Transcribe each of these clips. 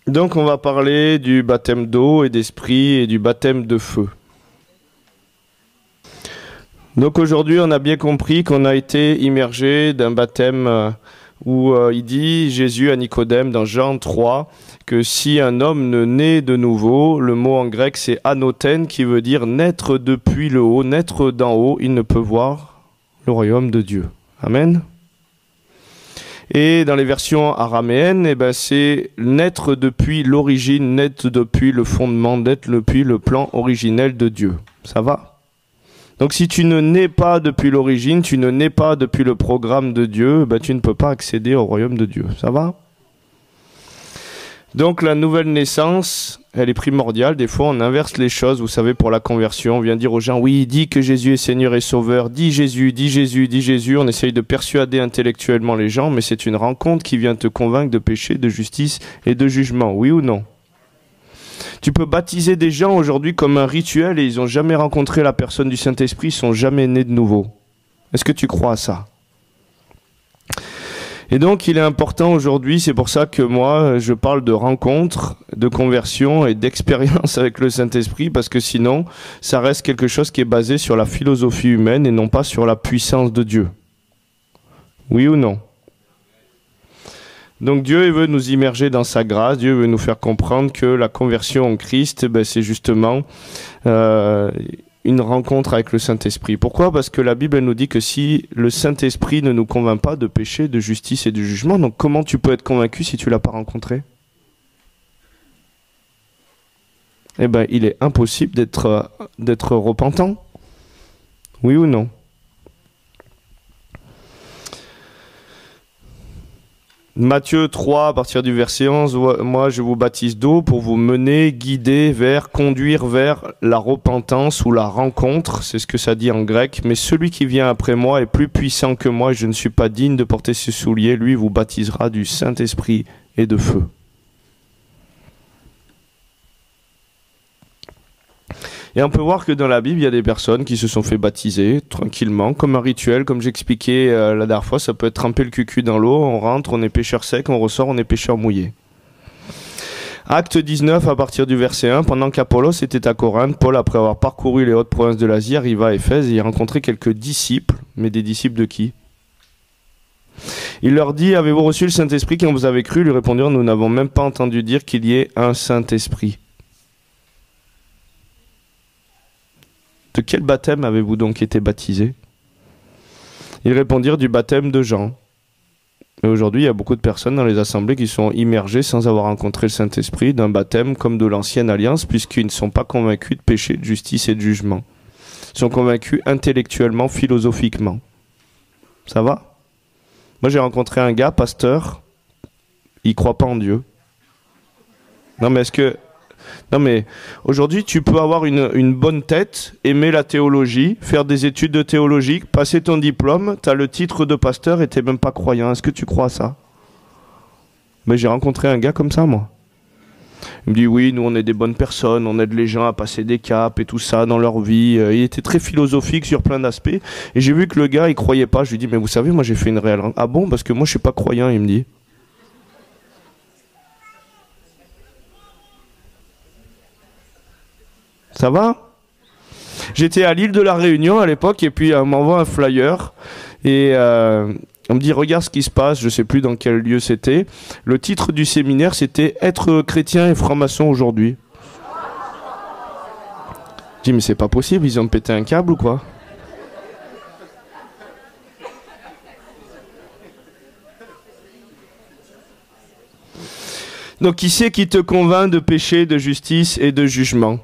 Donc on va parler du baptême d'eau et d'esprit et du baptême de feu. Donc aujourd'hui on a bien compris qu'on a été immergé d'un baptême où il dit Jésus à Nicodème dans Jean 3 que si un homme ne naît de nouveau, le mot en grec c'est anoten qui veut dire naître depuis le haut, naître d'en haut, il ne peut voir le royaume de Dieu. Amen. Et dans les versions araméennes, c'est naître depuis l'origine, naître depuis le fondement, naître depuis le plan originel de Dieu. Ça va? Donc si tu ne nais pas depuis l'origine, tu ne nais pas depuis le programme de Dieu, tu ne peux pas accéder au royaume de Dieu. Ça va? Donc la nouvelle naissance, elle est primordiale. Des fois, on inverse les choses. Vous savez, pour la conversion, on vient dire aux gens, oui, dis que Jésus est Seigneur et Sauveur. Dis Jésus, dis Jésus, dis Jésus. On essaye de persuader intellectuellement les gens, mais c'est une rencontre qui vient te convaincre de péché, de justice et de jugement. Oui ou non? Tu peux baptiser des gens aujourd'hui comme un rituel et ils n'ont jamais rencontré la personne du Saint-Esprit, ils ne sont jamais nés de nouveau. Est-ce que tu crois à ça? Et donc, il est important aujourd'hui, c'est pour ça que moi, je parle de rencontre, de conversion et d'expérience avec le Saint-Esprit, parce que sinon, ça reste quelque chose qui est basé sur la philosophie humaine et non pas sur la puissance de Dieu. Oui ou non? Donc Dieu il veut nous immerger dans sa grâce, Dieu veut nous faire comprendre que la conversion en Christ, c'est justement une rencontre avec le Saint-Esprit. Pourquoi? Parce que la Bible elle nous dit que si le Saint-Esprit ne nous convainc pas de péché, de justice et de jugement, donc comment tu peux être convaincu si tu ne l'as pas rencontré? Il est impossible d'être repentant. Oui ou non? Matthieu 3, à partir du verset 11, moi je vous baptise d'eau pour vous mener, guider conduire vers la repentance ou la rencontre, c'est ce que ça dit en grec, mais celui qui vient après moi est plus puissant que moi et je ne suis pas digne de porter ses souliers, lui vous baptisera du Saint-Esprit et de feu. Et on peut voir que dans la Bible, il y a des personnes qui se sont fait baptiser tranquillement, comme un rituel, comme j'expliquais la dernière fois, ça peut être tremper le cucu dans l'eau, on rentre, on est pêcheur sec, on ressort, on est pêcheur mouillé. Acte 19, à partir du verset 1, pendant qu'Apollos était à Corinthe, Paul, après avoir parcouru les hautes provinces de l'Asie, arriva à Éphèse et y rencontrait quelques disciples, mais des disciples de qui? Il leur dit, avez-vous reçu le Saint-Esprit quand vous avez cru? Ils lui répondirent, nous n'avons même pas entendu dire qu'il y ait un Saint-Esprit. De quel baptême avez-vous donc été baptisés? Ils répondirent du baptême de Jean. Et aujourd'hui, il y a beaucoup de personnes dans les assemblées qui sont immergées sans avoir rencontré le Saint-Esprit d'un baptême comme de l'ancienne alliance, puisqu'ils ne sont pas convaincus de péché, de justice et de jugement. Ils sont convaincus intellectuellement, philosophiquement. Ça va? Moi, j'ai rencontré un gars, pasteur, il ne croit pas en Dieu. Non mais aujourd'hui tu peux avoir une bonne tête, aimer la théologie, faire des études de théologie, passer ton diplôme, tu as le titre de pasteur et tu n'es même pas croyant. Est-ce que tu crois à ça? Mais j'ai rencontré un gars comme ça moi. Il me dit oui, nous on est des bonnes personnes, on aide les gens à passer des caps et tout ça dans leur vie. Il était très philosophique sur plein d'aspects. Et j'ai vu que le gars il croyait pas. Je lui dis mais vous savez moi j'ai fait une réelle... Ah bon? Parce que moi je suis pas croyant, il me dit. Ça va? J'étais à l'île de la Réunion à l'époque et puis on m'envoie un flyer et on me dit regarde ce qui se passe, je sais plus dans quel lieu c'était. Le titre du séminaire c'était être chrétien et franc-maçon aujourd'hui. Je dis mais c'est pas possible, ils ont pété un câble ou quoi? Donc qui c'est qui te convainc de péché, de justice et de jugement?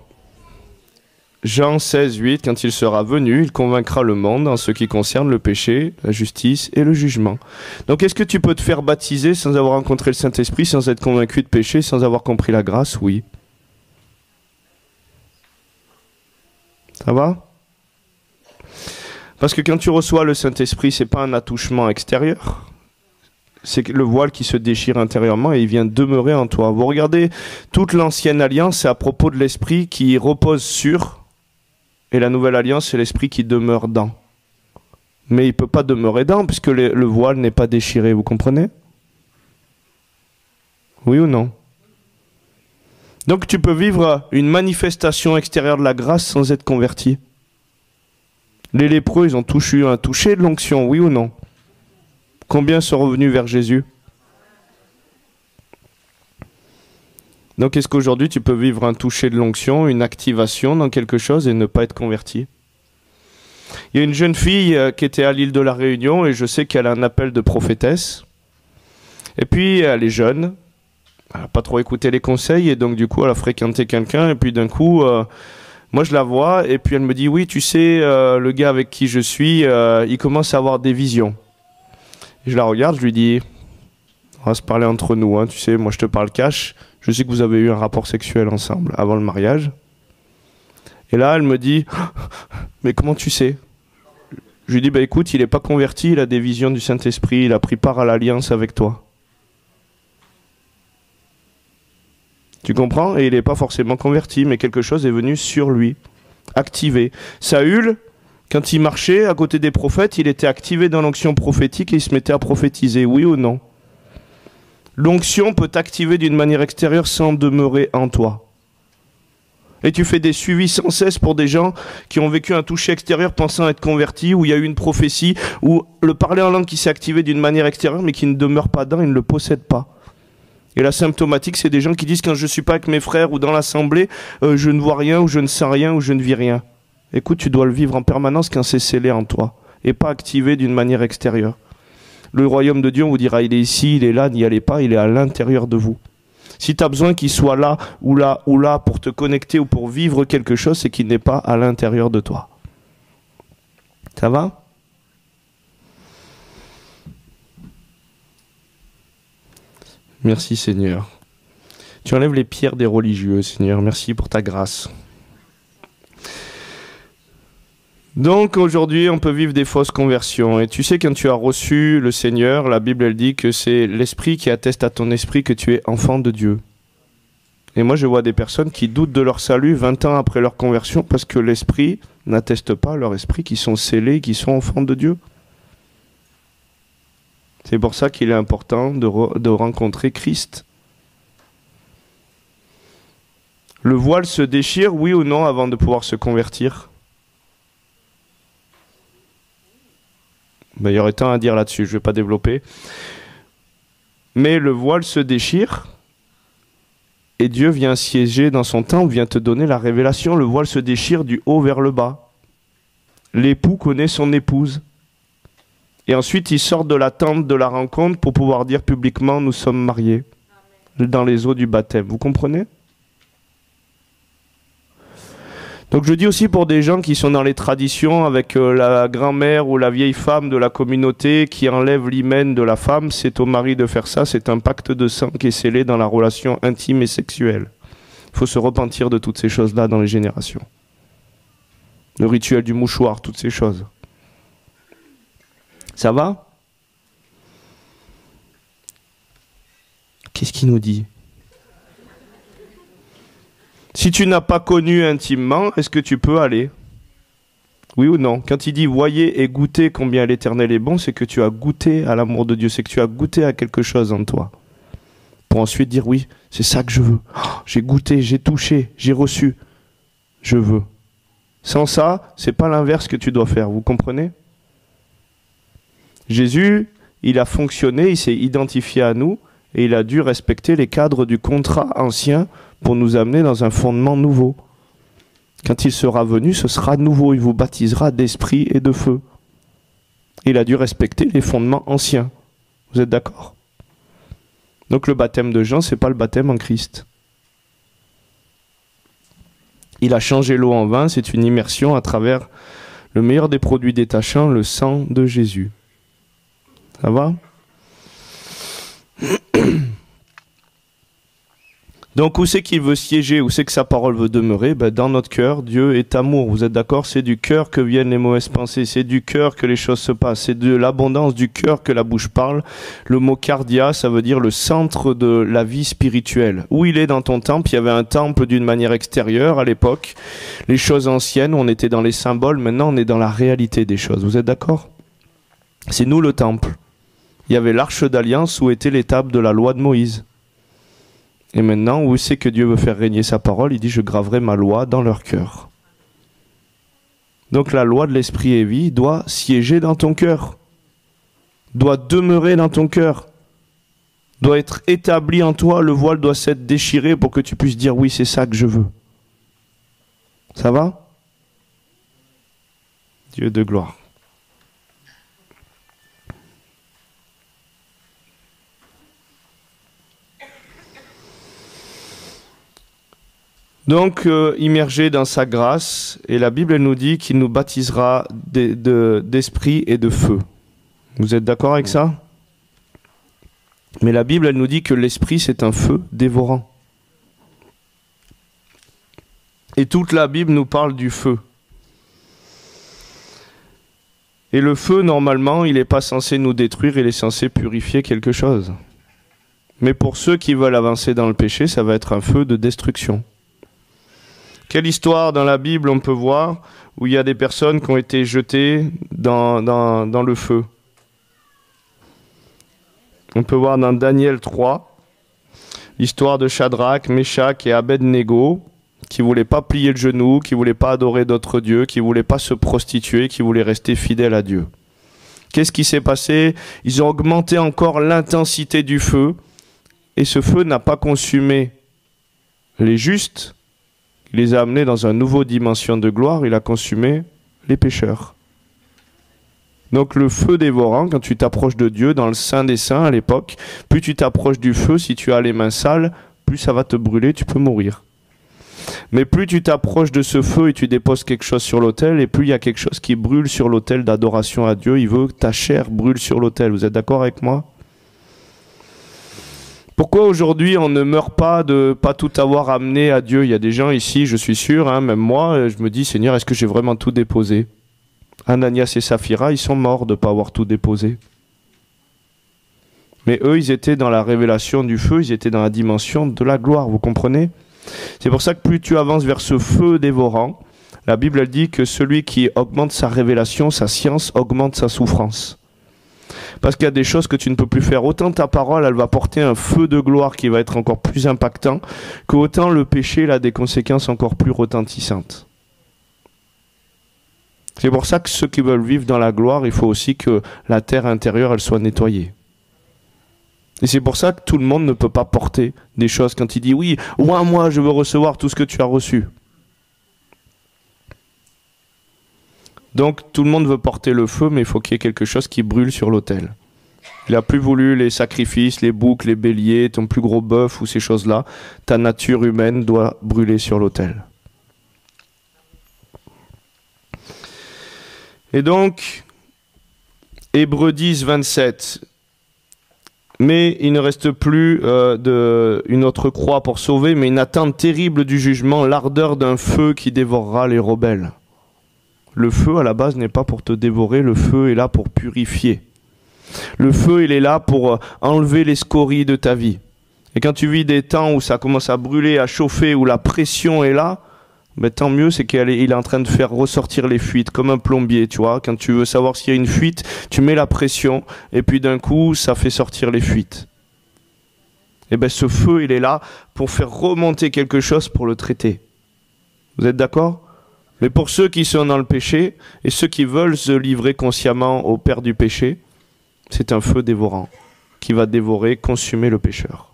Jean 16, 8, quand il sera venu, il convaincra le monde en ce qui concerne le péché, la justice et le jugement. Donc est-ce que tu peux te faire baptiser sans avoir rencontré le Saint-Esprit, sans être convaincu de péché, sans avoir compris la grâce? Oui. Ça va? Parce que quand tu reçois le Saint-Esprit, c'est pas un attouchement extérieur. C'est le voile qui se déchire intérieurement et il vient demeurer en toi. Vous regardez, toute l'ancienne alliance, c'est à propos de l'Esprit qui repose sur... Et la nouvelle alliance, c'est l'esprit qui demeure dans. Mais il ne peut pas demeurer dans, puisque le voile n'est pas déchiré, vous comprenez? Oui ou non? Donc tu peux vivre une manifestation extérieure de la grâce sans être converti. Les lépreux, ils ont tous eu un toucher de l'onction, oui ou non? Combien sont revenus vers Jésus? Donc est-ce qu'aujourd'hui tu peux vivre un toucher de l'onction, une activation dans quelque chose et ne pas être converti? Il y a une jeune fille qui était à l'île de la Réunion et je sais qu'elle a un appel de prophétesse. Et puis elle est jeune, elle n'a pas trop écouté les conseils et donc du coup elle a fréquenté quelqu'un et puis d'un coup, moi je la vois et puis elle me dit oui tu sais le gars avec qui je suis, il commence à avoir des visions. Et je la regarde, je lui dis on va se parler entre nous, hein, tu sais, moi je te parle cash, je sais que vous avez eu un rapport sexuel ensemble avant le mariage. Et là elle me dit mais comment tu sais? Je lui dis bah écoute il n'est pas converti, il a des visions du Saint-Esprit, il a pris part à l'alliance avec toi. Tu comprends? Et il n'est pas forcément converti, mais quelque chose est venu sur lui, activé. Saül, quand il marchait à côté des prophètes, il était activé dans l'onction prophétique et il se mettait à prophétiser, oui ou non? L'onction peut t'activer d'une manière extérieure sans demeurer en toi. Et tu fais des suivis sans cesse pour des gens qui ont vécu un toucher extérieur pensant être convertis, où il y a eu une prophétie, où le parler en langue qui s'est activé d'une manière extérieure mais qui ne demeure pas dedans, il ne le possède pas. Et la symptomatique, c'est des gens qui disent quand je ne suis pas avec mes frères ou dans l'assemblée, je ne vois rien ou je ne sens rien ou je ne vis rien. Écoute, tu dois le vivre en permanence quand c'est scellé en toi et pas activé d'une manière extérieure. Le royaume de Dieu, on vous dira, il est ici, il est là, n'y allez pas, il est à l'intérieur de vous. Si tu as besoin qu'il soit là ou là ou là pour te connecter ou pour vivre quelque chose, c'est qu'il n'est pas à l'intérieur de toi. Ça va ? Merci Seigneur. Tu enlèves les pierres des religieux, Seigneur. Merci pour ta grâce. Donc aujourd'hui, on peut vivre des fausses conversions. Et tu sais, quand tu as reçu le Seigneur, la Bible, elle dit que c'est l'Esprit qui atteste à ton esprit que tu es enfant de Dieu. Et moi, je vois des personnes qui doutent de leur salut 20 ans après leur conversion parce que l'Esprit n'atteste pas à leur esprit qu'ils sont scellés, qu'ils sont enfants de Dieu. C'est pour ça qu'il est important de rencontrer Christ. Le voile se déchire, oui ou non, avant de pouvoir se convertir? Ben, il y aurait tant à dire là-dessus, je ne vais pas développer. Mais le voile se déchire et Dieu vient siéger dans son temple, vient te donner la révélation. Le voile se déchire du haut vers le bas. L'époux connaît son épouse. Et ensuite, il sort de la tente de la rencontre pour pouvoir dire publiquement « Nous sommes mariés » dans les eaux du baptême. Vous comprenez? Donc je dis aussi pour des gens qui sont dans les traditions avec la grand-mère ou la vieille femme de la communauté qui enlève l'hymen de la femme, c'est au mari de faire ça, c'est un pacte de sang qui est scellé dans la relation intime et sexuelle. Il faut se repentir de toutes ces choses-là dans les générations. Le rituel du mouchoir, toutes ces choses. Ça va? Qu'est-ce qu'il nous dit? Si tu n'as pas connu intimement, est-ce que tu peux aller? Oui ou non? Quand il dit « voyez et goûtez combien l'Éternel est bon », c'est que tu as goûté à l'amour de Dieu, c'est que tu as goûté à quelque chose en toi. Pour ensuite dire « oui, c'est ça que je veux. Oh, j'ai goûté, j'ai touché, j'ai reçu. Je veux. » Sans ça, c'est pas l'inverse que tu dois faire, vous comprenez? Jésus, il a fonctionné, il s'est identifié à nous et il a dû respecter les cadres du contrat ancien pour nous amener dans un fondement nouveau. Quand il sera venu, ce sera nouveau, il vous baptisera d'esprit et de feu. Il a dû respecter les fondements anciens. Vous êtes d'accord? Donc le baptême de Jean, c'est pas le baptême en Christ. Il a changé l'eau en vin, c'est une immersion à travers le meilleur des produits détachants, le sang de Jésus. Ça va? Donc où c'est qu'il veut siéger, où c'est que sa parole veut demeurer? Ben, dans notre cœur, Dieu est amour, vous êtes d'accord? C'est du cœur que viennent les mauvaises pensées, c'est du cœur que les choses se passent, c'est de l'abondance du cœur que la bouche parle. Le mot cardia, ça veut dire le centre de la vie spirituelle. Où il est dans ton temple? Il y avait un temple d'une manière extérieure à l'époque. Les choses anciennes, on était dans les symboles, maintenant on est dans la réalité des choses, vous êtes d'accord? C'est nous le temple. Il y avait l'arche d'alliance où était l'étape de la loi de Moïse. Et maintenant, où c'est que Dieu veut faire régner sa parole? Il dit, je graverai ma loi dans leur cœur. Donc la loi de l'esprit et vie doit siéger dans ton cœur, doit demeurer dans ton cœur, doit être établie en toi. Le voile doit s'être déchiré pour que tu puisses dire, oui, c'est ça que je veux. Ça va? Dieu de gloire. Donc, immergé dans sa grâce, et la Bible elle nous dit qu'il nous baptisera d'esprit et de feu. Vous êtes d'accord avec ça? Mais la Bible elle nous dit que l'esprit c'est un feu dévorant. Et toute la Bible nous parle du feu. Et le feu, normalement, il n'est pas censé nous détruire, il est censé purifier quelque chose. Mais pour ceux qui veulent avancer dans le péché, ça va être un feu de destruction. Quelle histoire dans la Bible on peut voir où il y a des personnes qui ont été jetées dans le feu? On peut voir dans Daniel 3, l'histoire de Shadrach, Meshach et Abed-Nego, qui ne voulaient pas plier le genou, qui ne voulaient pas adorer d'autres dieux, qui ne voulaient pas se prostituer, qui voulaient rester fidèles à Dieu. Qu'est-ce qui s'est passé? Ils ont augmenté encore l'intensité du feu, et ce feu n'a pas consumé les justes, il les a amenés dans une nouvelle dimension de gloire, il a consumé les pécheurs. Donc le feu dévorant, quand tu t'approches de Dieu, dans le Saint des Saints à l'époque, plus tu t'approches du feu, si tu as les mains sales, plus ça va te brûler, tu peux mourir. Mais plus tu t'approches de ce feu et tu déposes quelque chose sur l'autel, et plus il y a quelque chose qui brûle sur l'autel d'adoration à Dieu, il veut que ta chair brûle sur l'autel. Vous êtes d'accord avec moi? Pourquoi aujourd'hui on ne meurt pas de pas tout avoir amené à Dieu? Il y a des gens ici, je suis sûr, hein, même moi, je me dis, Seigneur, est-ce que j'ai vraiment tout déposé? Ananias et Saphira, ils sont morts de ne pas avoir tout déposé. Mais eux, ils étaient dans la révélation du feu, ils étaient dans la dimension de la gloire, vous comprenez? C'est pour ça que plus tu avances vers ce feu dévorant, la Bible elle dit que celui qui augmente sa révélation, sa science, augmente sa souffrance. Parce qu'il y a des choses que tu ne peux plus faire. Autant ta parole, elle va porter un feu de gloire qui va être encore plus impactant, qu'autant le péché, il a des conséquences encore plus retentissantes. C'est pour ça que ceux qui veulent vivre dans la gloire, il faut aussi que la terre intérieure, elle soit nettoyée. Et c'est pour ça que tout le monde ne peut pas porter des choses quand il dit « Oui, moi, je veux recevoir tout ce que tu as reçu. » Donc, tout le monde veut porter le feu, mais il faut qu'il y ait quelque chose qui brûle sur l'autel. Il n'a plus voulu les sacrifices, les boucs, les béliers, ton plus gros bœuf ou ces choses-là. Ta nature humaine doit brûler sur l'autel. Et donc, Hébreux 10, 27. Mais il ne reste plus une autre croix pour sauver, mais une attente terrible du jugement, l'ardeur d'un feu qui dévorera les rebelles. Le feu, à la base, n'est pas pour te dévorer, le feu est là pour purifier. Le feu, il est là pour enlever les scories de ta vie. Et quand tu vis des temps où ça commence à brûler, à chauffer, où la pression est là, ben, tant mieux, c'est qu'il est en train de faire ressortir les fuites, comme un plombier, tu vois. Quand tu veux savoir s'il y a une fuite, tu mets la pression, et puis d'un coup, ça fait sortir les fuites. Et ben, ce feu, il est là pour faire remonter quelque chose pour le traiter. Vous êtes d'accord? Mais pour ceux qui sont dans le péché, et ceux qui veulent se livrer consciemment au père du péché, c'est un feu dévorant, qui va dévorer, consumer le pécheur.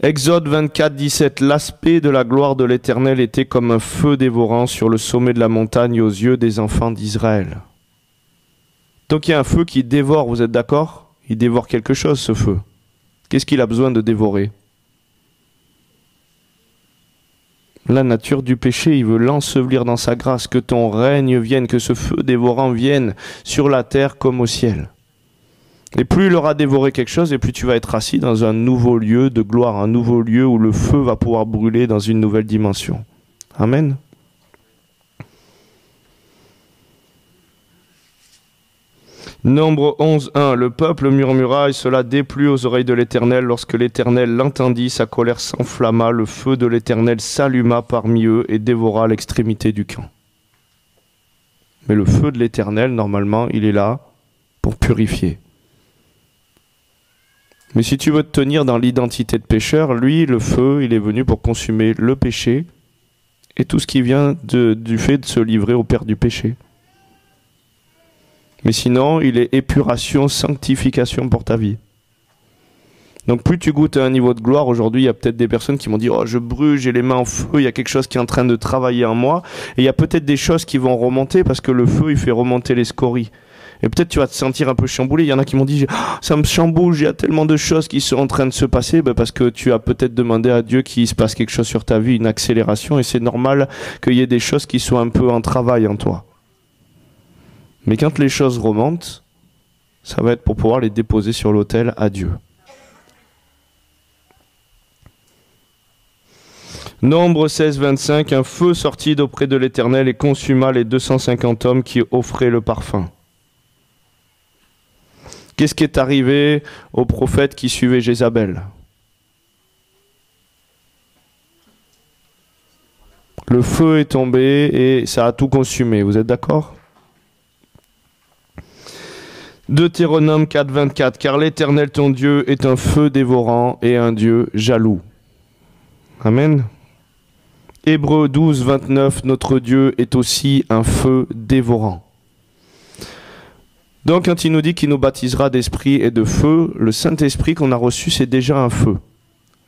Exode 24, 17. L'aspect de la gloire de l'Éternel était comme un feu dévorant sur le sommet de la montagne aux yeux des enfants d'Israël. Donc il y a un feu qui dévore, vous êtes d'accord? Il dévore quelque chose, ce feu. Qu'est-ce qu'il a besoin de dévorer? La nature du péché, il veut l'ensevelir dans sa grâce, que ton règne vienne, que ce feu dévorant vienne sur la terre comme au ciel. Et plus il aura dévoré quelque chose, et plus tu vas être assis dans un nouveau lieu de gloire, un nouveau lieu où le feu va pouvoir brûler dans une nouvelle dimension. Amen. Nombre 11, 1. Le peuple murmura et cela déplut aux oreilles de l'Éternel. Lorsque l'Éternel l'entendit, sa colère s'enflamma, le feu de l'Éternel s'alluma parmi eux et dévora l'extrémité du camp. Mais le feu de l'Éternel, normalement, il est là pour purifier. Mais si tu veux te tenir dans l'identité de pécheur, lui, le feu, il est venu pour consumer le péché et tout ce qui vient du fait de se livrer au père du péché. Mais sinon, il est épuration, sanctification pour ta vie. Donc plus tu goûtes à un niveau de gloire, aujourd'hui il y a peut-être des personnes qui m'ont dit « Oh, je brûle, j'ai les mains en feu, il y a quelque chose qui est en train de travailler en moi. » Et il y a peut-être des choses qui vont remonter parce que le feu, il fait remonter les scories. Et peut-être tu vas te sentir un peu chamboulé. Il y en a qui m'ont dit oh, « Ça me chamboule, il y a tellement de choses qui sont en train de se passer. » Parce que tu as peut-être demandé à Dieu qu'il se passe quelque chose sur ta vie, une accélération. Et c'est normal qu'il y ait des choses qui soient un peu en travail en toi. Mais quand les choses remontent, ça va être pour pouvoir les déposer sur l'autel à Dieu. Nombre 16, 25, un feu sortit d'auprès de l'Éternel et consuma les 250 hommes qui offraient le parfum. Qu'est-ce qui est arrivé aux prophètes qui suivaient Jézabel? Le feu est tombé et ça a tout consumé, vous êtes d'accord? Deutéronome 4, 24, car l'Éternel ton Dieu est un feu dévorant et un Dieu jaloux. Amen. Hébreux 12, 29, notre Dieu est aussi un feu dévorant. Donc quand il nous dit qu'il nous baptisera d'esprit et de feu, le Saint-Esprit qu'on a reçu, c'est déjà un feu.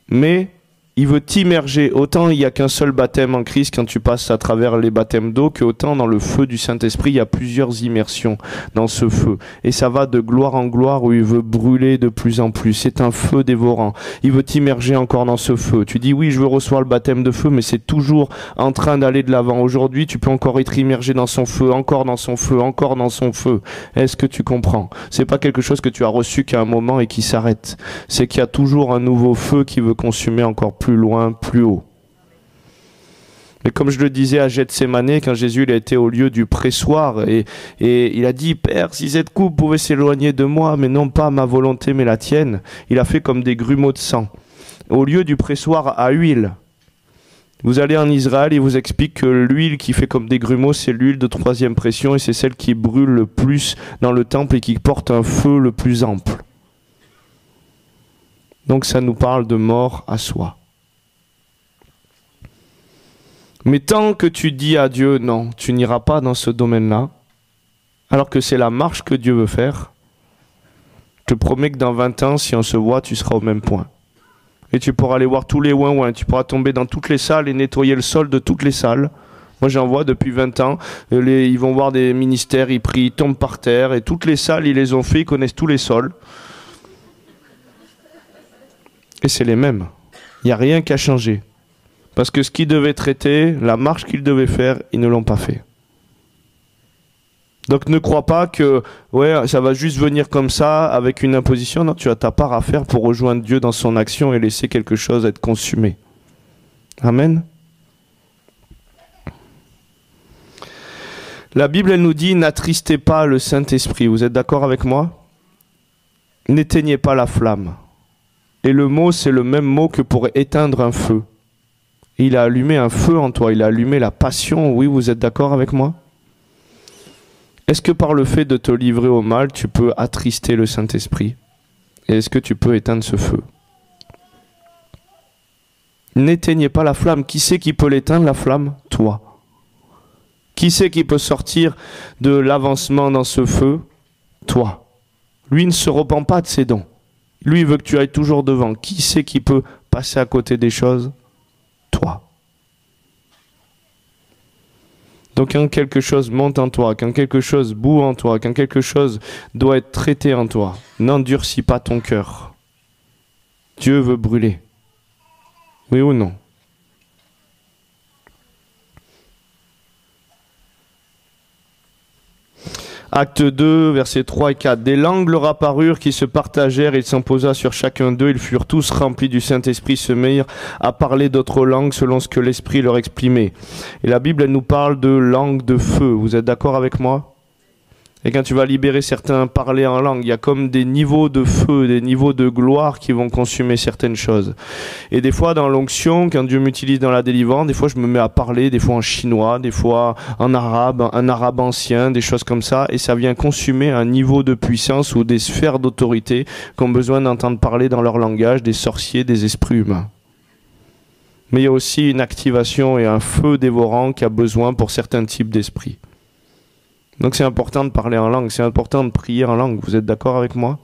Mais il veut t'immerger. Autant il n'y a qu'un seul baptême en Christ quand tu passes à travers les baptêmes d'eau, que autant dans le feu du Saint-Esprit, il y a plusieurs immersions dans ce feu. Et ça va de gloire en gloire où il veut brûler de plus en plus. C'est un feu dévorant. Il veut t'immerger encore dans ce feu. Tu dis oui, je veux recevoir le baptême de feu, mais c'est toujours en train d'aller de l'avant. Aujourd'hui, tu peux encore être immergé dans son feu, encore dans son feu, encore dans son feu. Est-ce que tu comprends? C'est pas quelque chose que tu as reçu qu'à un moment et qui s'arrête. C'est qu'il y a toujours un nouveau feu qui veut consumer encore plus loin, plus haut. Mais comme je le disais à Gethsémane, quand Jésus il a été au lieu du pressoir et il a dit « Père, si cette coupe pouvait s'éloigner de moi, mais non pas ma volonté, mais la tienne », il a fait comme des grumeaux de sang. Au lieu du pressoir à huile, vous allez en Israël, il vous explique que l'huile qui fait comme des grumeaux, c'est l'huile de 3e pression et c'est celle qui brûle le plus dans le temple et qui porte un feu le plus ample. Donc ça nous parle de mort à soi. Mais tant que tu dis à Dieu, non, tu n'iras pas dans ce domaine-là, alors que c'est la marche que Dieu veut faire, je te promets que dans 20 ans, si on se voit, tu seras au même point. Et tu pourras aller voir tous les ouin-ouin, tu pourras tomber dans toutes les salles et nettoyer le sol de toutes les salles. Moi j'en vois depuis 20 ans, ils vont voir des ministères, ils prient, ils tombent par terre, et toutes les salles, ils les ont fait, ils connaissent tous les sols. Et c'est les mêmes. Il n'y a rien qu'à changer. Parce que ce qu'ils devaient traiter, la marche qu'ils devaient faire, ils ne l'ont pas fait. Donc ne crois pas que ouais, ça va juste venir comme ça, avec une imposition. Non, tu as ta part à faire pour rejoindre Dieu dans son action et laisser quelque chose être consumé. Amen. La Bible, elle nous dit, n'attristez pas le Saint-Esprit. Vous êtes d'accord avec moi? N'éteignez pas la flamme. Et le mot, c'est le même mot que pour éteindre un feu. Il a allumé un feu en toi, il a allumé la passion. Oui, vous êtes d'accord avec moi? Est-ce que par le fait de te livrer au mal, tu peux attrister le Saint-Esprit? Et est-ce que tu peux éteindre ce feu? N'éteignez pas la flamme. Qui c'est qui peut l'éteindre, la flamme? Toi. Qui c'est qui peut sortir de l'avancement dans ce feu? Toi. Lui ne se repent pas de ses dons. Lui, il veut que tu ailles toujours devant. Qui c'est qui peut passer à côté des choses? Toi. Donc quand quelque chose monte en toi, quand quelque chose bout en toi, quand quelque chose doit être traité en toi, n'endurcis pas ton cœur. Dieu veut brûler. Oui ou non? Acte 2, versets 3 et 4. Des langues leur apparurent qui se partagèrent, il s'en posa sur chacun d'eux, ils furent tous remplis du Saint-Esprit, se mirent à parler d'autres langues selon ce que l'Esprit leur exprimait. Et la Bible, elle nous parle de langue de feu. Vous êtes d'accord avec moi? Et quand tu vas libérer certains parler en langue, il y a comme des niveaux de feu, des niveaux de gloire qui vont consumer certaines choses. Et des fois, dans l'onction, quand Dieu m'utilise dans la délivrance, des fois je me mets à parler, des fois en chinois, des fois en arabe, un arabe ancien, des choses comme ça, et ça vient consumer un niveau de puissance ou des sphères d'autorité qui ont besoin d'entendre parler dans leur langage, des sorciers, des esprits humains. Mais il y a aussi une activation et un feu dévorant qui a besoin pour certains types d'esprits. Donc c'est important de parler en langue, c'est important de prier en langue. Vous êtes d'accord avec moi?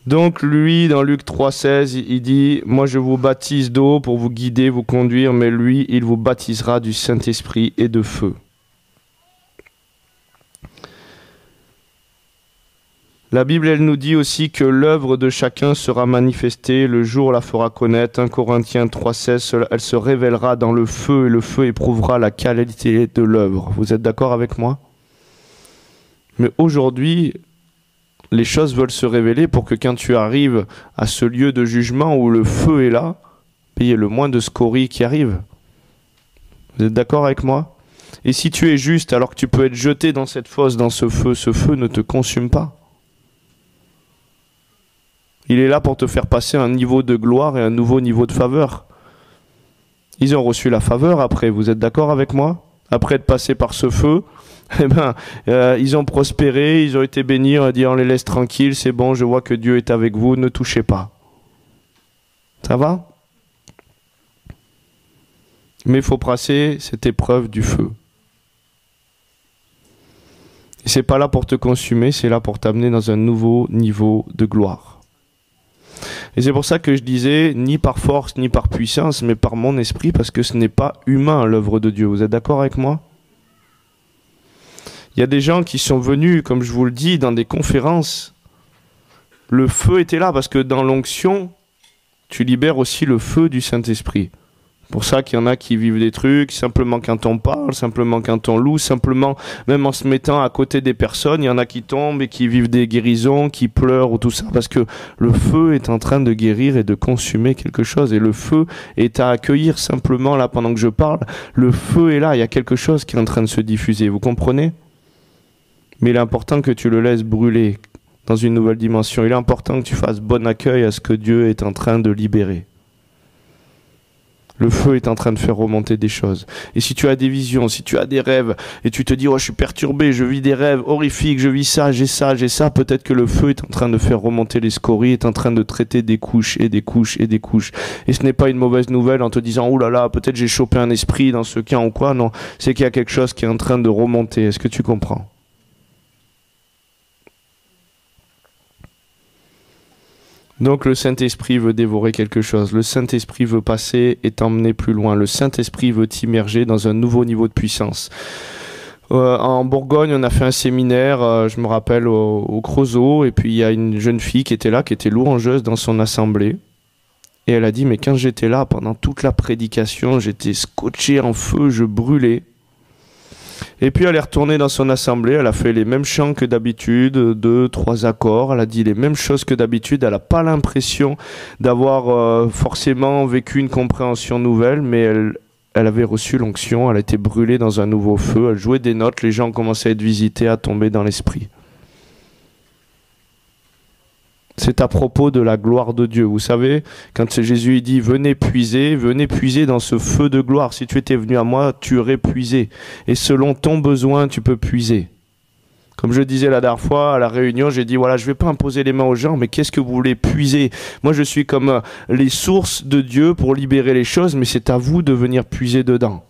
Donc lui, dans Luc 3,16, il dit « Moi je vous baptise d'eau pour vous guider, vous conduire, mais lui, il vous baptisera du Saint-Esprit et de feu. » La Bible, elle nous dit aussi que l'œuvre de chacun sera manifestée, le jour la fera connaître. 1 Corinthiens 3,16, elle se révélera dans le feu et le feu éprouvera la qualité de l'œuvre. Vous êtes d'accord avec moi? Mais aujourd'hui, les choses veulent se révéler pour que quand tu arrives à ce lieu de jugement où le feu est là, il y ait le moins de scories qui arrivent. Vous êtes d'accord avec moi? Et si tu es juste alors que tu peux être jeté dans cette fosse, dans ce feu ne te consume pas. Il est là pour te faire passer un niveau de gloire et un nouveau niveau de faveur. Ils ont reçu la faveur après, vous êtes d'accord avec moi? Après être passé par ce feu, ils ont prospéré, ils ont été bénis, on a dit on les laisse tranquilles, c'est bon, je vois que Dieu est avec vous, ne touchez pas. Ça va? Mais il faut passer cette épreuve du feu. Et c'est pas là pour te consumer, c'est là pour t'amener dans un nouveau niveau de gloire. Et c'est pour ça que je disais, ni par force, ni par puissance, mais par mon esprit, parce que ce n'est pas humain l'œuvre de Dieu. Vous êtes d'accord avec moi? Il y a des gens qui sont venus, comme je vous le dis, dans des conférences. Le feu était là, parce que dans l'onction, tu libères aussi le feu du Saint-Esprit. C'est pour ça qu'il y en a qui vivent des trucs, simplement quand on parle, simplement quand on loue, simplement même en se mettant à côté des personnes, il y en a qui tombent et qui vivent des guérisons, qui pleurent ou tout ça, parce que le feu est en train de guérir et de consumer quelque chose, et le feu est à accueillir simplement là pendant que je parle, le feu est là, il y a quelque chose qui est en train de se diffuser, vous comprenez? Mais il est important que tu le laisses brûler dans une nouvelle dimension, il est important que tu fasses bon accueil à ce que Dieu est en train de libérer. Le feu est en train de faire remonter des choses. Et si tu as des visions, si tu as des rêves, et tu te dis, oh, je suis perturbé, je vis des rêves horrifiques, je vis ça, j'ai ça, peut-être que le feu est en train de faire remonter les scories, est en train de traiter des couches et des couches et des couches. Et ce n'est pas une mauvaise nouvelle en te disant, oh là là, peut-être j'ai chopé un esprit dans ce camp ou quoi. Non, c'est qu'il y a quelque chose qui est en train de remonter. Est-ce que tu comprends? Donc le Saint-Esprit veut dévorer quelque chose, le Saint-Esprit veut passer et t'emmener plus loin, le Saint-Esprit veut t'immerger dans un nouveau niveau de puissance. En Bourgogne, on a fait un séminaire, je me rappelle, au Creusot, et puis il y a une jeune fille qui était là, qui était louangeuse dans son assemblée, et elle a dit, mais quand j'étais là, pendant toute la prédication, j'étais scotché en feu, je brûlais. Et puis elle est retournée dans son assemblée, elle a fait les mêmes chants que d'habitude, 2, 3 accords, elle a dit les mêmes choses que d'habitude, elle n'a pas l'impression d'avoir forcément vécu une compréhension nouvelle, mais elle avait reçu l'onction, elle a été brûlée dans un nouveau feu, elle jouait des notes, les gens commençaient à être visités, à tomber dans l'esprit. C'est à propos de la gloire de Dieu. Vous savez, quand Jésus dit « Venez puiser dans ce feu de gloire. Si tu étais venu à moi, tu aurais puisé. Et selon ton besoin, tu peux puiser. » Comme je disais la dernière fois à la réunion, j'ai dit « Voilà, je ne vais pas imposer les mains aux gens, mais qu'est-ce que vous voulez puiser? Moi, je suis comme les sources de Dieu pour libérer les choses, mais c'est à vous de venir puiser dedans. »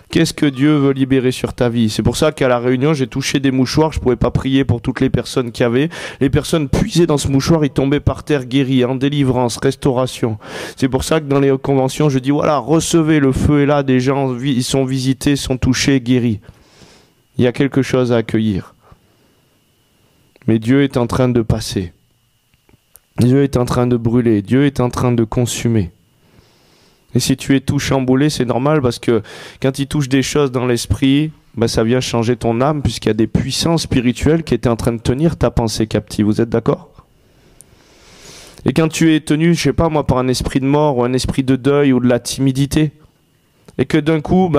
Qu'est-ce que Dieu veut libérer sur ta vie? C'est pour ça qu'à la réunion, j'ai touché des mouchoirs. Je ne pouvais pas prier pour toutes les personnes qui avaient. Les personnes puisaient dans ce mouchoir, ils tombaient par terre guéris, en délivrance, restauration. C'est pour ça que dans les conventions, je dis, voilà, recevez, le feu est là, des gens, ils sont visités, sont touchés, guéris. Il y a quelque chose à accueillir. Mais Dieu est en train de passer. Dieu est en train de brûler. Dieu est en train de consumer. Et si tu es tout chamboulé, c'est normal parce que quand il touche des choses dans l'esprit, ça vient changer ton âme puisqu'il y a des puissances spirituelles qui étaient en train de tenir ta pensée captive. Vous êtes d'accord? Et quand tu es tenu, je sais pas moi, par un esprit de mort ou un esprit de deuil ou de la timidité, Et que d'un coup,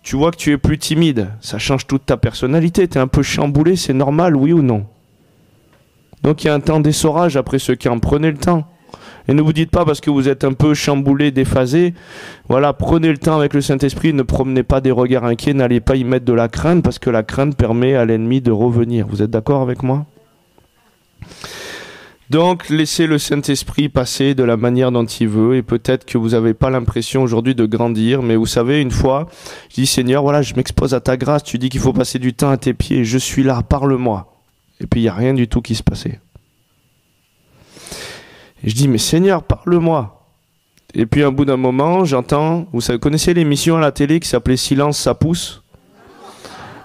tu vois que tu es plus timide. Ça change toute ta personnalité. Tu es un peu chamboulé, c'est normal, oui ou non? Donc il y a un temps d'essorage après ce camp. Prenez le temps. Et ne vous dites pas parce que vous êtes un peu chamboulé, déphasé, voilà, prenez le temps avec le Saint-Esprit, ne promenez pas des regards inquiets, n'allez pas y mettre de la crainte, parce que la crainte permet à l'ennemi de revenir. Vous êtes d'accord avec moi? Donc, laissez le Saint-Esprit passer de la manière dont il veut, et peut-être que vous n'avez pas l'impression aujourd'hui de grandir, mais vous savez, une fois, je dis, Seigneur, voilà, je m'expose à ta grâce, tu dis qu'il faut passer du temps à tes pieds, je suis là, parle-moi. Et puis, il n'y a rien du tout qui se passait. Et je dis, mais Seigneur, parle-moi. Et puis, au bout d'un moment, j'entends, vous savez, connaissez l'émission à la télé qui s'appelait Silence, ça pousse?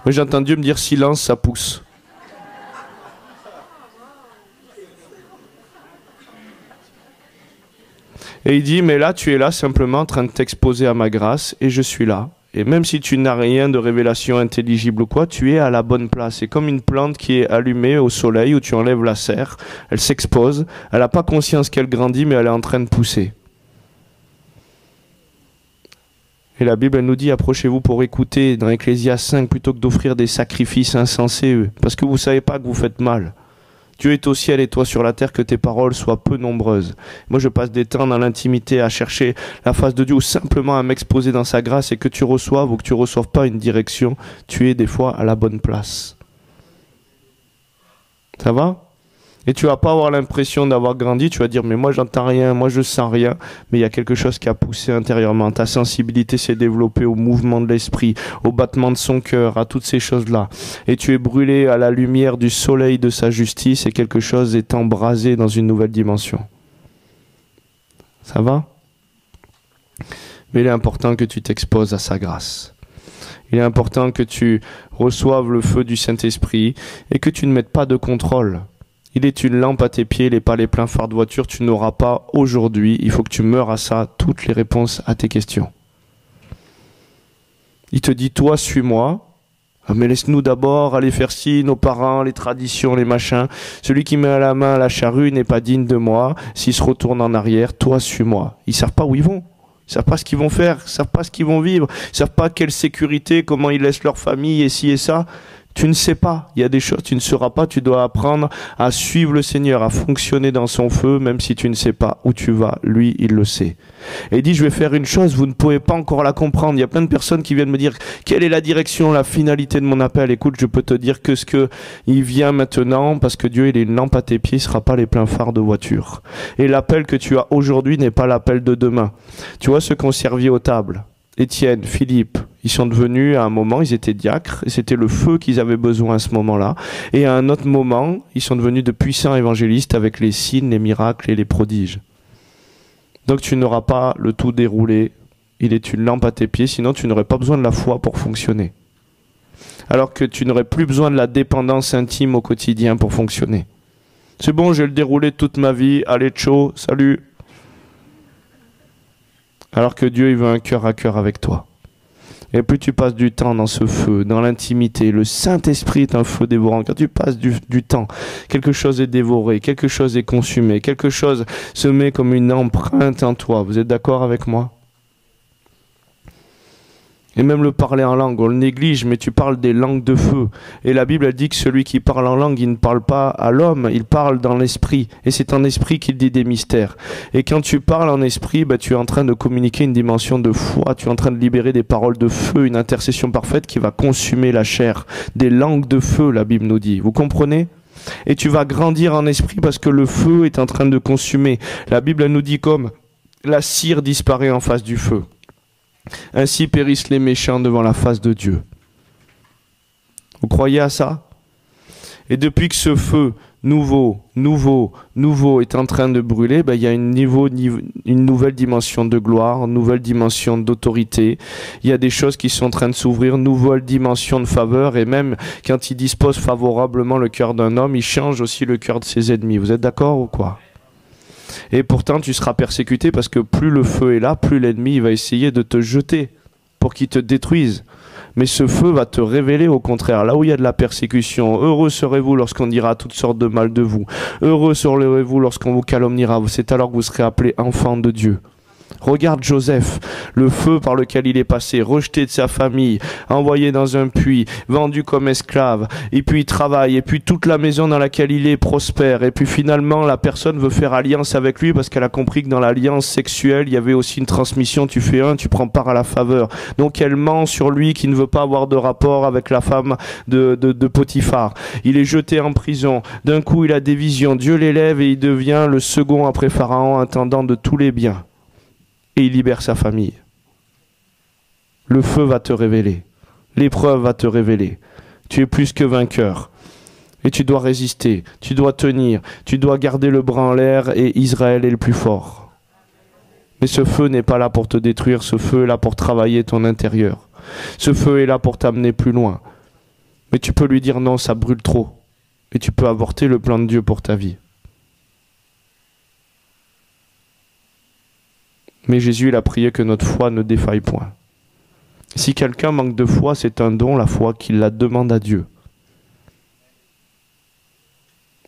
Moi, j'entends Dieu me dire, silence, ça pousse. Et il dit, mais là, tu es là simplement en train de t'exposer à ma grâce, et je suis là. Et même si tu n'as rien de révélation intelligible ou quoi, tu es à la bonne place. C'est comme une plante qui est allumée au soleil, où tu enlèves la serre, elle s'expose, elle n'a pas conscience qu'elle grandit, mais elle est en train de pousser. Et la Bible, elle nous dit, approchez-vous pour écouter dans Ecclésiaste 5, plutôt que d'offrir des sacrifices insensés, parce que vous ne savez pas que vous faites mal. Dieu est au ciel et toi sur la terre, que tes paroles soient peu nombreuses. Moi, je passe des temps dans l'intimité à chercher la face de Dieu ou simplement à m'exposer dans sa grâce, et que tu reçoives ou que tu ne reçoives pas une direction, tu es des fois à la bonne place. Ça va? Et tu vas pas avoir l'impression d'avoir grandi, tu vas dire, mais moi j'entends rien, moi je sens rien, mais il y a quelque chose qui a poussé intérieurement. Ta sensibilité s'est développée au mouvement de l'esprit, au battement de son cœur, à toutes ces choses-là. Et tu es brûlé à la lumière du soleil de sa justice, et quelque chose est embrasé dans une nouvelle dimension. Ça va? Mais il est important que tu t'exposes à sa grâce. Il est important que tu reçoives le feu du Saint-Esprit et que tu ne mettes pas de contrôle. Il est une lampe à tes pieds, il n'est pas les pleins phares de voiture, tu n'auras pas aujourd'hui, il faut que tu meures à ça, toutes les réponses à tes questions. Il te dit, toi, suis-moi, mais laisse-nous d'abord aller faire ci, nos parents, les traditions, les machins. Celui qui met à la main la charrue n'est pas digne de moi, s'il se retourne en arrière, toi, suis-moi. Ils ne savent pas où ils vont. Ils ne savent pas ce qu'ils vont faire, ils ne savent pas ce qu'ils vont vivre, ils ne savent pas quelle sécurité, comment ils laissent leur famille et ci et ça. Tu ne sais pas, il y a des choses, tu ne sauras pas, tu dois apprendre à suivre le Seigneur, à fonctionner dans son feu, même si tu ne sais pas où tu vas, lui, il le sait. Et il dit, je vais faire une chose, vous ne pouvez pas encore la comprendre. Il y a plein de personnes qui viennent me dire, quelle est la direction, la finalité de mon appel? Écoute, je peux te dire que ce que il vient maintenant, parce que Dieu, il est une lampe à tes pieds, il ne sera pas les pleins phares de voiture. Et l'appel que tu as aujourd'hui n'est pas l'appel de demain. Tu vois ceux qui ont servi aux tables, Étienne, Philippe, ils sont devenus, à un moment, ils étaient diacres, et c'était le feu qu'ils avaient besoin à ce moment-là. Et à un autre moment, ils sont devenus de puissants évangélistes avec les signes, les miracles et les prodiges. Donc tu n'auras pas le tout déroulé. Il est une lampe à tes pieds, sinon tu n'aurais pas besoin de la foi pour fonctionner. Alors que tu n'aurais plus besoin de la dépendance intime au quotidien pour fonctionner. C'est bon, je vais le dérouler toute ma vie, allez tcho, salut. Alors que Dieu, il veut un cœur à cœur avec toi. Et plus tu passes du temps dans ce feu, dans l'intimité, le Saint-Esprit est un feu dévorant. Quand tu passes du temps, quelque chose est dévoré, quelque chose est consumé, quelque chose se met comme une empreinte en toi. Vous êtes d'accord avec moi? Et même le parler en langue, on le néglige, mais tu parles des langues de feu. Et la Bible, elle dit que celui qui parle en langue, il ne parle pas à l'homme, il parle dans l'esprit. Et c'est en esprit qu'il dit des mystères. Et quand tu parles en esprit, tu es en train de communiquer une dimension de foi, tu es en train de libérer des paroles de feu, une intercession parfaite qui va consumer la chair. Des langues de feu, la Bible nous dit. Vous comprenez? Et tu vas grandir en esprit parce que le feu est en train de consumer. La Bible, elle nous dit comme la cire disparaît en face du feu. Ainsi périssent les méchants devant la face de Dieu. Vous croyez à ça? Et depuis que ce feu nouveau est en train de brûler, il y a une nouvelle dimension de gloire, une nouvelle dimension d'autorité. Il y a des choses qui sont en train de s'ouvrir, une nouvelle dimension de faveur. Et même quand il dispose favorablement le cœur d'un homme, il change aussi le cœur de ses ennemis. Vous êtes d'accord ou quoi? Et pourtant, tu seras persécuté parce que plus le feu est là, plus l'ennemi va essayer de te jeter pour qu'il te détruise. Mais ce feu va te révéler au contraire, là où il y a de la persécution. Heureux serez-vous lorsqu'on dira toutes sortes de mal de vous. Heureux serez-vous lorsqu'on vous calomniera. C'est alors que vous serez appelés enfants de Dieu. Regarde Joseph, le feu par lequel il est passé, rejeté de sa famille, envoyé dans un puits, vendu comme esclave, et puis il travaille, et puis toute la maison dans laquelle il est prospère, et puis finalement la personne veut faire alliance avec lui parce qu'elle a compris que dans l'alliance sexuelle, il y avait aussi une transmission, tu fais un, tu prends part à la faveur. Donc elle ment sur lui qui ne veut pas avoir de rapport avec la femme de Potiphar. Il est jeté en prison, d'un coup il a des visions, Dieu l'élève et il devient le second après Pharaon, intendant de tous les biens. Et il libère sa famille. Le feu va te révéler. L'épreuve va te révéler. Tu es plus que vainqueur. Et tu dois résister. Tu dois tenir. Tu dois garder le bras en l'air et Israël est le plus fort. Mais ce feu n'est pas là pour te détruire. Ce feu est là pour travailler ton intérieur. Ce feu est là pour t'amener plus loin. Mais tu peux lui dire non, ça brûle trop. Et tu peux avorter le plan de Dieu pour ta vie. Mais Jésus, il a prié que notre foi ne défaille point. Si quelqu'un manque de foi, c'est un don, la foi, qu'il la demande à Dieu.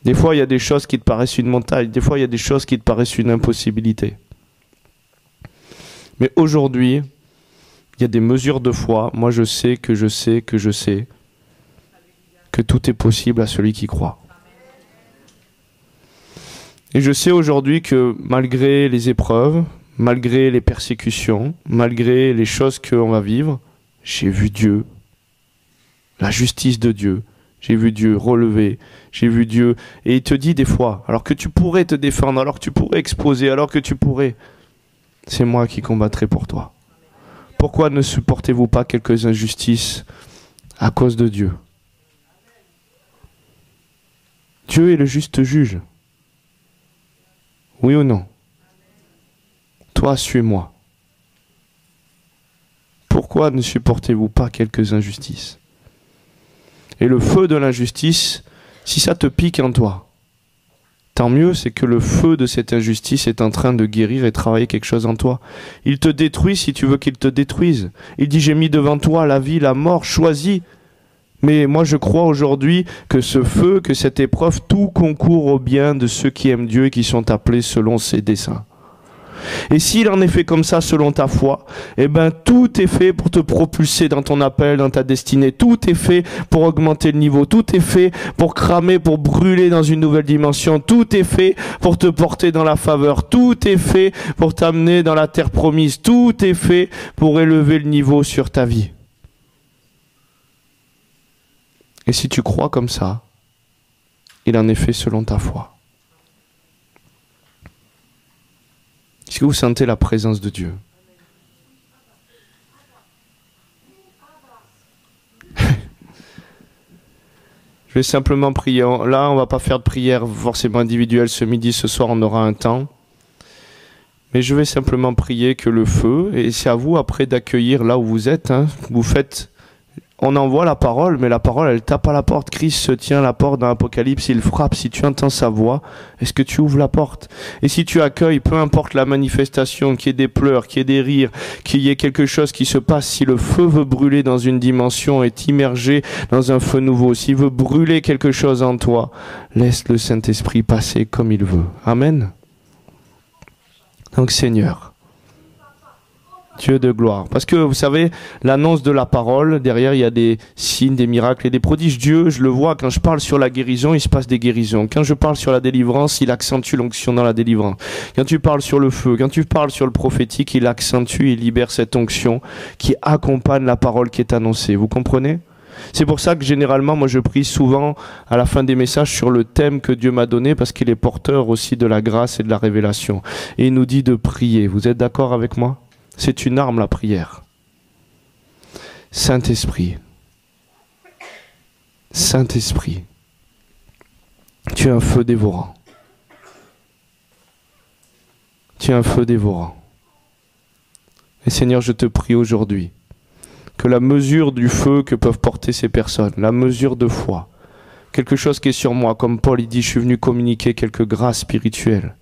Des fois, il y a des choses qui te paraissent une montagne. Des fois, il y a des choses qui te paraissent une impossibilité. Mais aujourd'hui, il y a des mesures de foi. Moi, je sais que tout est possible à celui qui croit. Et je sais aujourd'hui que malgré les épreuves, malgré les persécutions, malgré les choses qu'on va vivre, j'ai vu Dieu, la justice de Dieu. J'ai vu Dieu relever, j'ai vu Dieu. Et il te dit des fois, alors que tu pourrais te défendre, alors que tu pourrais exposer, alors que tu pourrais, c'est moi qui combattrai pour toi. Pourquoi ne supportez-vous pas quelques injustices à cause de Dieu? Dieu est le juste juge. Oui ou non? Toi, suis-moi. Pourquoi ne supportez-vous pas quelques injustices? Et le feu de l'injustice, si ça te pique en toi, tant mieux, c'est que le feu de cette injustice est en train de guérir et travailler quelque chose en toi. Il te détruit si tu veux qu'il te détruise. Il dit, j'ai mis devant toi la vie, la mort, choisis. Mais moi je crois aujourd'hui que ce feu, que cette épreuve, tout concourt au bien de ceux qui aiment Dieu et qui sont appelés selon ses desseins. Et s'il en est fait comme ça selon ta foi, eh ben tout est fait pour te propulser dans ton appel, dans ta destinée. Tout est fait pour augmenter le niveau. Tout est fait pour cramer, pour brûler dans une nouvelle dimension. Tout est fait pour te porter dans la faveur. Tout est fait pour t'amener dans la terre promise. Tout est fait pour élever le niveau sur ta vie. Et si tu crois comme ça, il en est fait selon ta foi. Est-ce que vous sentez la présence de Dieu? Je vais simplement prier. Là, on ne va pas faire de prière forcément individuelle ce midi. Ce soir, on aura un temps. Mais je vais simplement prier que le feu, et c'est à vous après d'accueillir là où vous êtes. Vous faites... On envoie la parole, mais la parole, elle tape à la porte. Christ se tient à la porte dans l'Apocalypse, il frappe. Si tu entends sa voix, est-ce que tu ouvres la porte? Et si tu accueilles, peu importe la manifestation, qu'il y ait des pleurs, qu'il y ait des rires, qu'il y ait quelque chose qui se passe, si le feu veut brûler dans une dimension, est immergé dans un feu nouveau, s'il veut brûler quelque chose en toi, laisse le Saint-Esprit passer comme il veut. Amen. Donc Seigneur, Dieu de gloire. Parce que vous savez, l'annonce de la parole, derrière il y a des signes, des miracles et des prodiges. Dieu, je le vois, quand je parle sur la guérison, il se passe des guérisons. Quand je parle sur la délivrance, il accentue l'onction dans la délivrance. Quand tu parles sur le feu, quand tu parles sur le prophétique, il accentue et libère cette onction qui accompagne la parole qui est annoncée. Vous comprenez ? C'est pour ça que généralement, moi je prie souvent à la fin des messages sur le thème que Dieu m'a donné, parce qu'il est porteur aussi de la grâce et de la révélation. Et il nous dit de prier. Vous êtes d'accord avec moi ? C'est une arme, la prière. Saint-Esprit. Saint-Esprit. Tu es un feu dévorant. Tu es un feu dévorant. Et Seigneur, je te prie aujourd'hui que la mesure du feu que peuvent porter ces personnes, la mesure de foi, quelque chose qui est sur moi, comme Paul il dit, je suis venu communiquer quelques grâces spirituelles,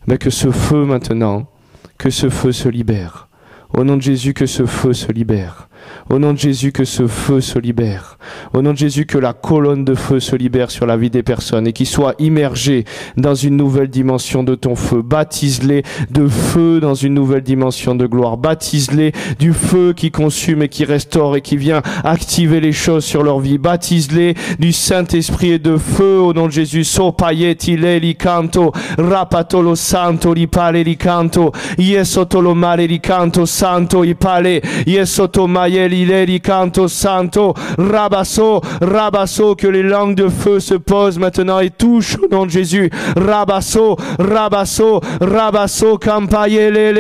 mais que ce feu maintenant, que ce feu se libère. Au nom de Jésus, que ce feu se libère. Au nom de Jésus, que ce feu se libère. Au nom de Jésus, que la colonne de feu se libère sur la vie des personnes et qu'ils soient immergés dans une nouvelle dimension de ton feu. Baptise-les de feu dans une nouvelle dimension de gloire. Baptise-les du feu qui consume et qui restaure et qui vient activer les choses sur leur vie. Baptise-les du Saint-Esprit et de feu au nom de Jésus. Sopayeti le li canto, rapatolo santo li pale li canto, yesotolo male li canto santo i pale, yesoto maye li canto santo, rabasso, rabasso, que les langues de feu se posent maintenant et touchent au nom de Jésus. Rabasso, rabasso, rabasso, campaye le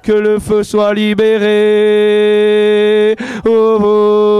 que le feu soit libéré. Oh, oh.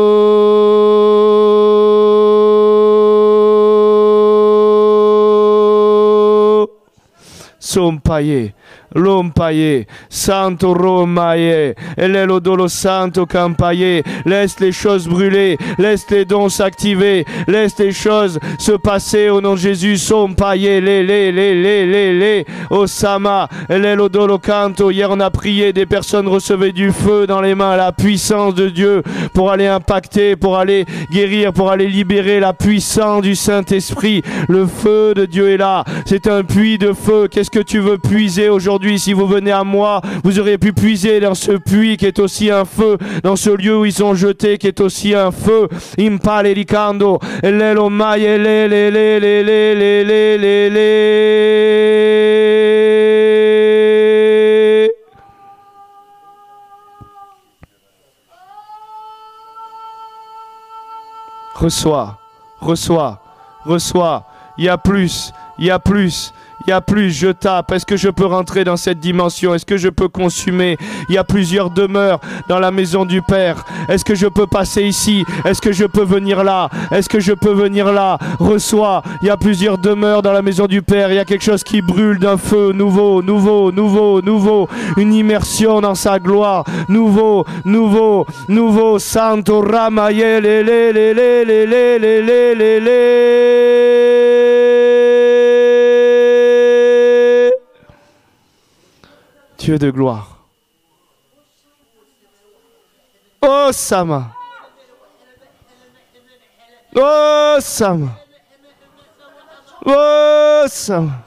Sompaye. Lompaye, Santo Romaye, Elelo Dolo Santo Campaye, laisse les choses brûler, laisse les dons s'activer, laisse les choses se passer au nom de Jésus. Sompaye, les, Osama, Elelo Dolo Canto. Hier on a prié, des personnes recevaient du feu dans les mains, la puissance de Dieu pour aller impacter, pour aller guérir, pour aller libérer la puissance du Saint-Esprit. Le feu de Dieu est là, c'est un puits de feu. Qu'est-ce que tu veux puiser aujourd'hui? Si vous venez à moi, vous aurez pu puiser dans ce puits qui est aussi un feu, dans ce lieu où ils sont jetés qui est aussi un feu. Impale ricando, lelo maye Reçois, reçois, reçois. Il y a plus, il y a plus. Il y a plus, je tape. Est-ce que je peux rentrer dans cette dimension? Est-ce que je peux consumer? Il y a plusieurs demeures dans la maison du Père. Est-ce que je peux passer ici? Est-ce que je peux venir là? Est-ce que je peux venir là? Reçois. Il y a plusieurs demeures dans la maison du Père. Il y a quelque chose qui brûle d'un feu nouveau, nouveau, nouveau, nouveau. Une immersion dans sa gloire. Nouveau, nouveau, nouveau. Santo Ramaye, Dieu de gloire. Oh Sama. Oh Sama. Oh Sama.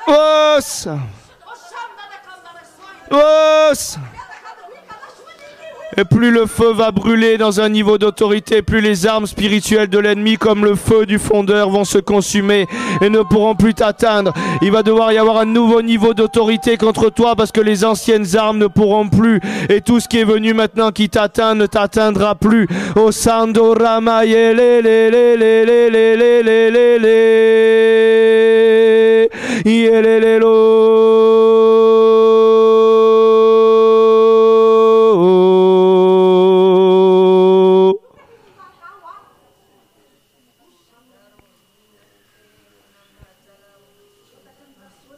Oh Sama. Oh Sama. Et plus le feu va brûler dans un niveau d'autorité, plus les armes spirituelles de l'ennemi comme le feu du fondeur vont se consumer et ne pourront plus t'atteindre. Il va devoir y avoir un nouveau niveau d'autorité contre toi parce que les anciennes armes ne pourront plus. Et tout ce qui est venu maintenant qui t'atteint ne t'atteindra plus. O Sando Ramaye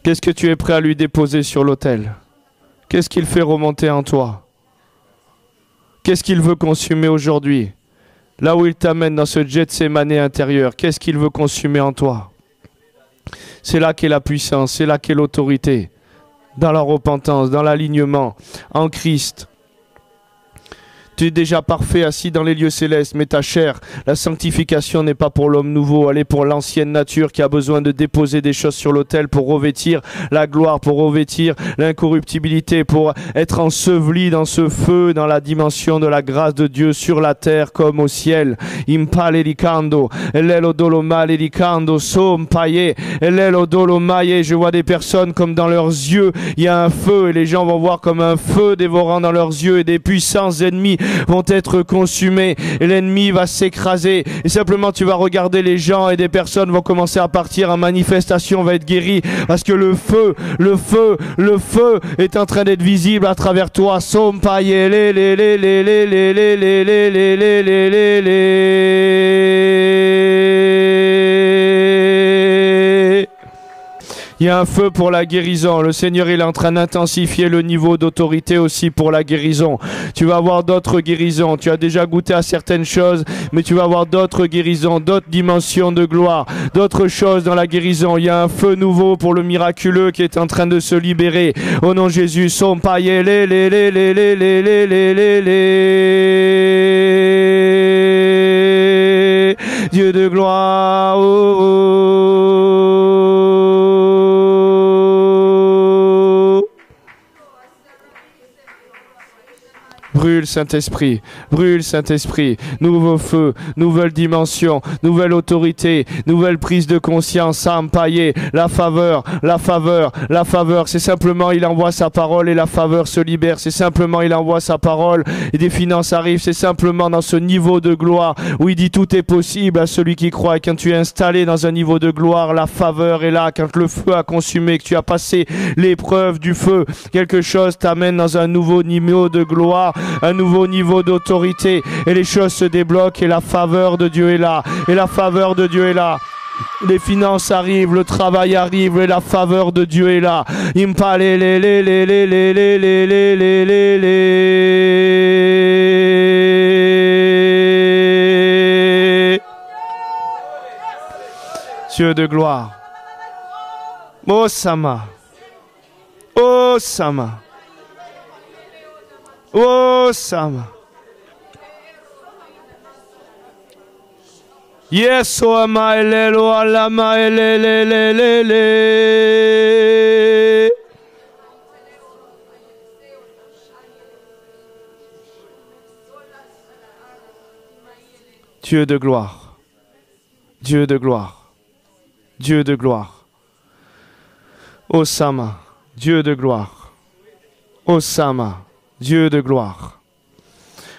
Qu'est-ce que tu es prêt à lui déposer sur l'autel? Qu'est-ce qu'il fait remonter en toi? Qu'est-ce qu'il veut consumer aujourd'hui? Là où il t'amène dans ce Gethsémané intérieur, qu'est-ce qu'il veut consumer en toi? C'est là qu'est la puissance, c'est là qu'est l'autorité. Dans la repentance, dans l'alignement, en Christ. Tu es déjà parfait, assis dans les lieux célestes, mais ta chair, la sanctification n'est pas pour l'homme nouveau, elle est pour l'ancienne nature qui a besoin de déposer des choses sur l'autel pour revêtir la gloire, pour revêtir l'incorruptibilité, pour être enseveli dans ce feu, dans la dimension de la grâce de Dieu sur la terre comme au ciel. Impale ricando, elelo dolomale ricando, sompaye, elelo dolomaye. Je vois des personnes comme dans leurs yeux, il y a un feu et les gens vont voir comme un feu dévorant dans leurs yeux et des puissances ennemies vont être consumés et l'ennemi va s'écraser et simplement tu vas regarder les gens et des personnes vont commencer à partir en manifestation, va être guéri parce que le feu est en train d'être visible à travers toi. Il y a un feu pour la guérison. Le Seigneur, il est en train d'intensifier le niveau d'autorité aussi pour la guérison. Tu vas avoir d'autres guérisons. Tu as déjà goûté à certaines choses, mais tu vas avoir d'autres guérisons, d'autres dimensions de gloire, d'autres choses dans la guérison. Il y a un feu nouveau pour le miraculeux qui est en train de se libérer. Au nom de Jésus, son paillé, Dieu de gloire. Oh, oh. Brûle Saint-Esprit, brûle Saint-Esprit, nouveau feu, nouvelle dimension, nouvelle autorité, nouvelle prise de conscience, Sampaillé, la faveur, la faveur, la faveur, c'est simplement il envoie sa parole et la faveur se libère, c'est simplement il envoie sa parole et des finances arrivent, c'est simplement dans ce niveau de gloire où il dit tout est possible à celui qui croit et quand tu es installé dans un niveau de gloire, la faveur est là, quand le feu a consumé, que tu as passé l'épreuve du feu, quelque chose t'amène dans un nouveau niveau de gloire, un nouveau niveau d'autorité et les choses se débloquent et la faveur de Dieu est là et la faveur de Dieu est là. Les finances arrivent, le travail arrive et la faveur de Dieu est là. Dieu de gloire. Oh Sama. Oh Sama. Oh Sama. Yes, oh ama elelo alama elelelelele. Dieu de gloire. Dieu de gloire. Dieu de gloire. Oh Sama, Dieu de gloire. Oh Sama, Dieu de gloire.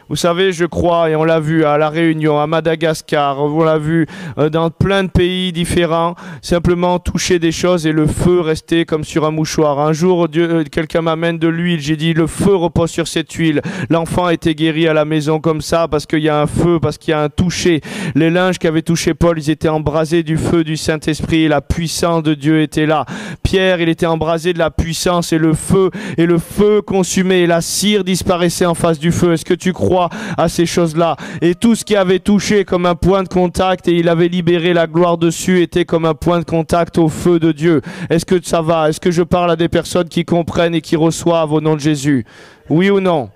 Vous savez, je crois, et on l'a vu à La Réunion, à Madagascar, on l'a vu dans plein de pays différents, simplement toucher des choses et le feu restait comme sur un mouchoir. Un jour, quelqu'un m'amène de l'huile, j'ai dit le feu repose sur cette huile. L'enfant a été guéri à la maison comme ça parce qu'il y a un feu, parce qu'il y a un toucher. Les linges qui avaient touché Paul, ils étaient embrasés du feu du Saint-Esprit et la puissance de Dieu était là. Pierre, il était embrasé de la puissance et le feu consumait et la cire disparaissait en face du feu. Est-ce que tu crois à ces choses-là? Et tout ce qui avait touché comme un point de contact et il avait libéré la gloire dessus était comme un point de contact au feu de Dieu. Est-ce que ça va? Est-ce que je parle à des personnes qui comprennent et qui reçoivent au nom de Jésus? Oui ou non?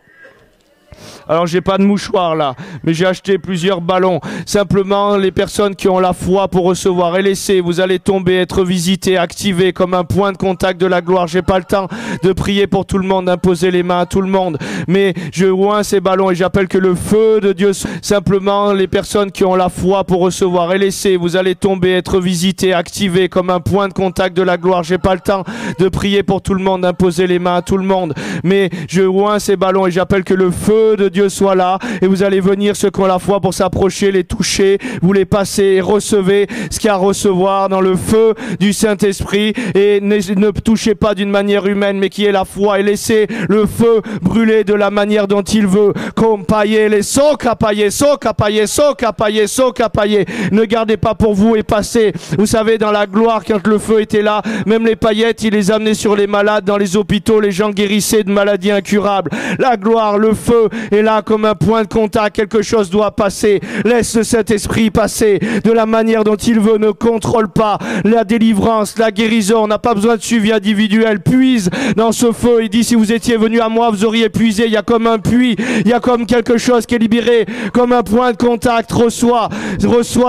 Alors j'ai pas de mouchoir là, mais j'ai acheté plusieurs ballons. Simplement les personnes qui ont la foi pour recevoir et laisser, vous allez tomber, être visités, activés comme un point de contact de la gloire. J'ai pas le temps de prier pour tout le monde, d'imposer les mains à tout le monde, mais je oins ces ballons et j'appelle que le feu de Dieu. Simplement les personnes qui ont la foi pour recevoir et laisser, vous allez tomber, être visités, activés comme un point de contact de la gloire. J'ai pas le temps de prier pour tout le monde, d'imposer les mains à tout le monde, mais je oins ces ballons et j'appelle que le feu de Dieu soit là et vous allez venir ceux qui ont la foi pour s'approcher, les toucher, vous les passez et recevez ce qu'il y a à recevoir dans le feu du Saint-Esprit et ne touchez pas d'une manière humaine mais qui est la foi et laissez le feu brûler de la manière dont il veut. Compaillez les socapaillez, socapaillez, socapaillez, socapaillez. Ne gardez pas pour vous et passez. Vous savez, dans la gloire, quand le feu était là, même les paillettes, il les amenait sur les malades dans les hôpitaux, les gens guérissaient de maladies incurables. La gloire, le feu est là comme un point de contact, quelque chose doit passer. Laisse le Saint-Esprit passer de la manière dont il veut, ne contrôle pas la délivrance, la guérison. On n'a pas besoin de suivi individuel. Puise dans ce feu. Il dit, si vous étiez venu à moi, vous auriez puisé. Il y a comme un puits, il y a comme quelque chose qui est libéré, comme un point de contact. Reçois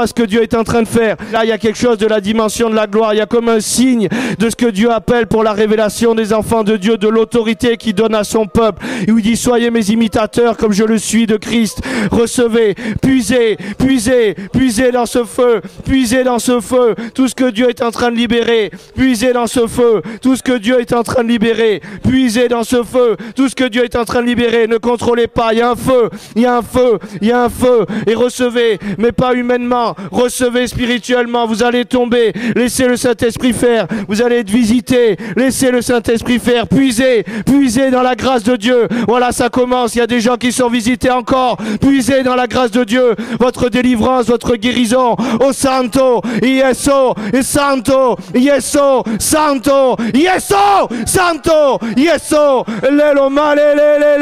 ce que Dieu est en train de faire. Là, il y a quelque chose de la dimension de la gloire. Il y a comme un signe de ce que Dieu appelle pour la révélation des enfants de Dieu, de l'autorité qu'il donne à son peuple. Il dit, soyez mes imitateurs comme je le suis de Christ. Recevez, puisez, puisez, puisez dans ce feu, puisez dans ce feu tout ce que Dieu est en train de libérer, puisez dans ce feu tout ce que Dieu est en train de libérer, puisez dans ce feu tout ce que Dieu est en train de libérer. Ne contrôlez pas, il y a un feu, il y a un feu, il y a un feu, et recevez, mais pas humainement, recevez spirituellement. Vous allez tomber, laissez le Saint-Esprit faire, vous allez être visité, laissez le Saint-Esprit faire, puisez, puisez dans la grâce de Dieu. Voilà, ça commence, il y a des gens gens qui sont visités encore. Puisez dans la grâce de Dieu votre délivrance, votre guérison. Oh Santo, Yeso, Santo, Yeso, Santo, Yeso, Santo, Yeso, Lelo Malelele.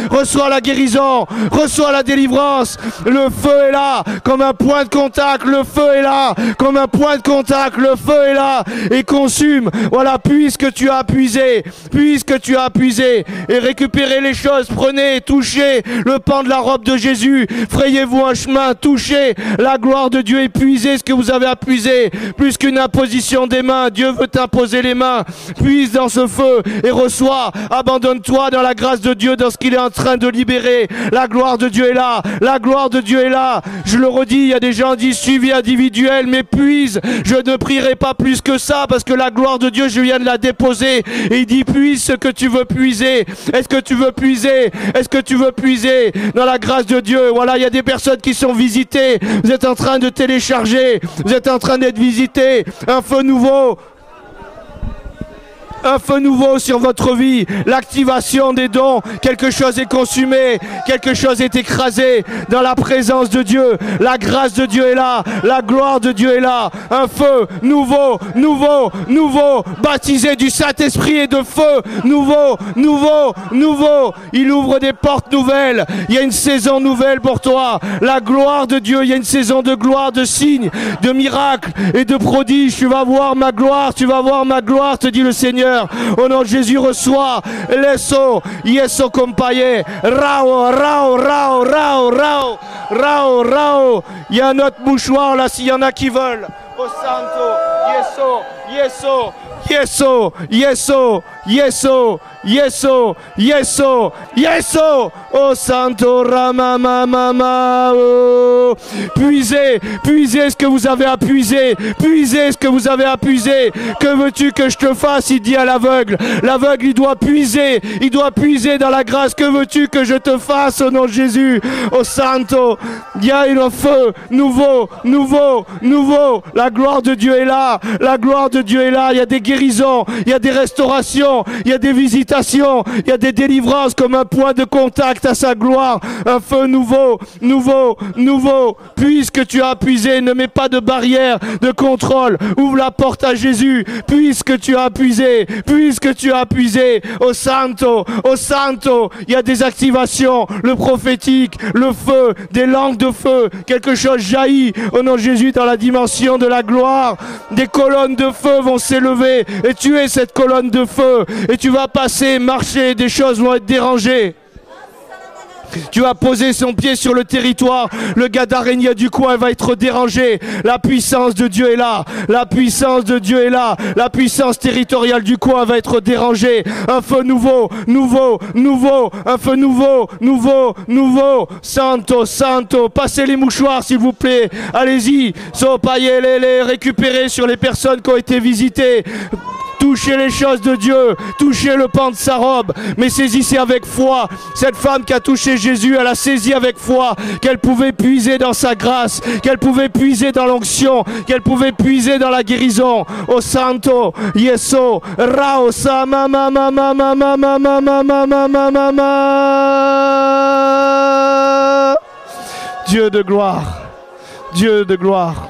Reçois la guérison, reçois la délivrance. Le feu est là comme un point de contact. Le feu est là comme un point de contact. Le feu est là et consume. Voilà, puisque tu as puisé, et récupérez les choses. Prenez, touchez le pan de la robe de Jésus. Frayez-vous un chemin, touchez la gloire de Dieu et puisez ce que vous avez à puiser. Plus qu'une imposition des mains, Dieu veut t'imposer les mains. Puise dans ce feu et reçois. Abandonne-toi dans la grâce de Dieu, dans ce qu'il est en train de libérer. La gloire de Dieu est là. La gloire de Dieu est là. Je le redis, il y a des gens qui disent suivi individuel, mais puise. Je ne prierai pas plus que ça parce que la gloire de Dieu, je viens de la déposer. Et il dit puise ce que tu veux puiser. Est-ce que tu veux puiser? Est-ce que tu veux puiser dans la grâce de Dieu? Voilà, il y a des personnes qui sont visitées. Vous êtes en train de télécharger. Vous êtes en train d'être visités. Un feu nouveau. Un feu nouveau sur votre vie, l'activation des dons, quelque chose est consumé, quelque chose est écrasé dans la présence de Dieu, la grâce de Dieu est là, la gloire de Dieu est là, un feu nouveau, nouveau, nouveau, baptisé du Saint-Esprit et de feu, nouveau, nouveau, nouveau, il ouvre des portes nouvelles, il y a une saison nouvelle pour toi, la gloire de Dieu, il y a une saison de gloire, de signes, de miracles et de prodiges, tu vas voir ma gloire, te dit le Seigneur. Au nom de Jésus, reçois leso, yeso compaye, rao, rao, rao, rao, rao, rao, rao. Il y a un autre mouchoir là s'il y en a qui veulent. Oh santo, yeso, yeso, yeso, yeso, yeso, yeso, yeso, yeso. Oh santo rama mama. Oh. Puisez, puisez ce que vous avez à puiser. Puisez ce que vous avez à puiser. Que veux-tu que je te fasse? Il dit à l'aveugle. L'aveugle, il doit puiser dans la grâce. Que veux-tu que je te fasse au nom de Jésus? Oh santo, il y a un feu nouveau, nouveau, nouveau. La gloire de Dieu est là. La gloire de Dieu est là. Il y a des guérisons, il y a des restaurations, il y a des visitations, il y a des délivrances comme un point de contact à sa gloire. Un feu nouveau, nouveau, nouveau. Puisque tu as puisé, ne mets pas de barrière de contrôle. Ouvre la porte à Jésus. Puisque tu as puisé, au santo, il y a des activations, le prophétique, le feu, des langues de feu. Quelque chose jaillit au nom de Jésus dans la dimension de la gloire. Des colonnes de feu vont s'élever et tu es cette colonne de feu et tu vas passer, marcher, des choses vont être dérangées. Tu vas poser son pied sur le territoire. Le Gadarénien du coin va être dérangé. La puissance de Dieu est là. La puissance de Dieu est là. La puissance territoriale du coin va être dérangée. Un feu nouveau, nouveau, nouveau. Un feu nouveau, nouveau, nouveau. Santo, santo. Passez les mouchoirs s'il vous plaît. Allez-y. Sopayelele. Récupérez sur les personnes qui ont été visitées. Touchez les choses de Dieu, touchez le pan de sa robe, mais saisissez avec foi. Cette femme qui a touché Jésus, elle a saisi avec foi qu'elle pouvait puiser dans sa grâce, qu'elle pouvait puiser dans l'onction, qu'elle pouvait puiser dans la guérison. Oh santo, yeso, rao, sa mama mama mama mama mama mama mama. Dieu de gloire, Dieu de gloire.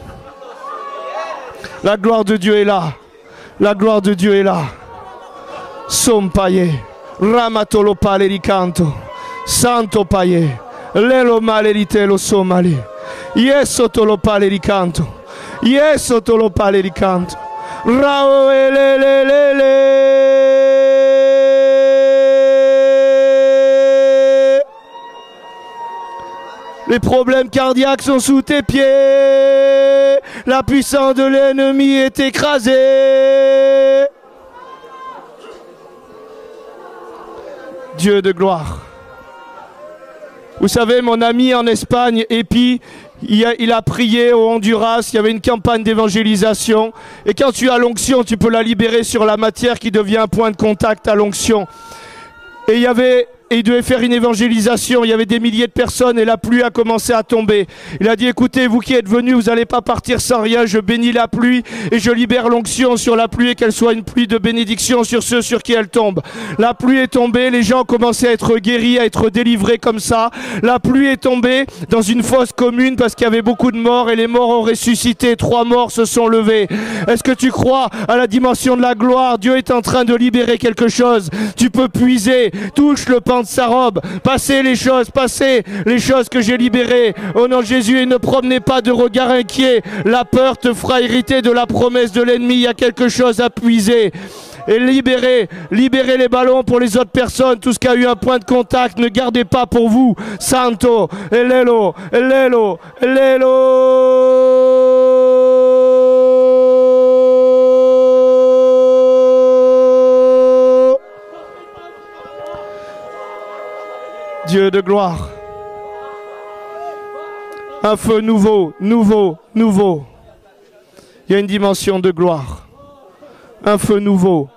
La gloire de Dieu est là. La gloire de Dieu est là. Sompaye, ramatolo palericanto, santo paye, lelo malerite lo somali, yeso tolo palericanto, yeso tolo palericanto, rao elelelele. Les problèmes cardiaques sont sous tes pieds. La puissance de l'ennemi est écrasée. Dieu de gloire. Vous savez, mon ami en Espagne, Epi, il a prié au Honduras, il y avait une campagne d'évangélisation. Et quand tu as l'onction, tu peux la libérer sur la matière qui devient un point de contact à l'onction. Et il y avait et il devait faire une évangélisation. Il y avait des milliers de personnes et la pluie a commencé à tomber. Il a dit, écoutez, vous qui êtes venus, vous n'allez pas partir sans rien. Je bénis la pluie et je libère l'onction sur la pluie et qu'elle soit une pluie de bénédiction sur ceux sur qui elle tombe. La pluie est tombée, les gens ont commencé à être guéris, à être délivrés comme ça. La pluie est tombée dans une fosse commune parce qu'il y avait beaucoup de morts et les morts ont ressuscité. 3 morts se sont levés. Est-ce que tu crois à la dimension de la gloire? Dieu est en train de libérer quelque chose. Tu peux puiser, touche le pan de sa robe, passez les choses que j'ai libérées. Au nom de Jésus, et ne promenez pas de regard inquiet. La peur te fera hériter de la promesse de l'ennemi. Il y a quelque chose à puiser. Et libérez les ballons pour les autres personnes. Tout ce qui a eu un point de contact, ne gardez pas pour vous. Santo, elelo, elelo, elelo. Dieu de gloire. Un feu nouveau. Il y a une dimension de gloire. Un feu nouveau.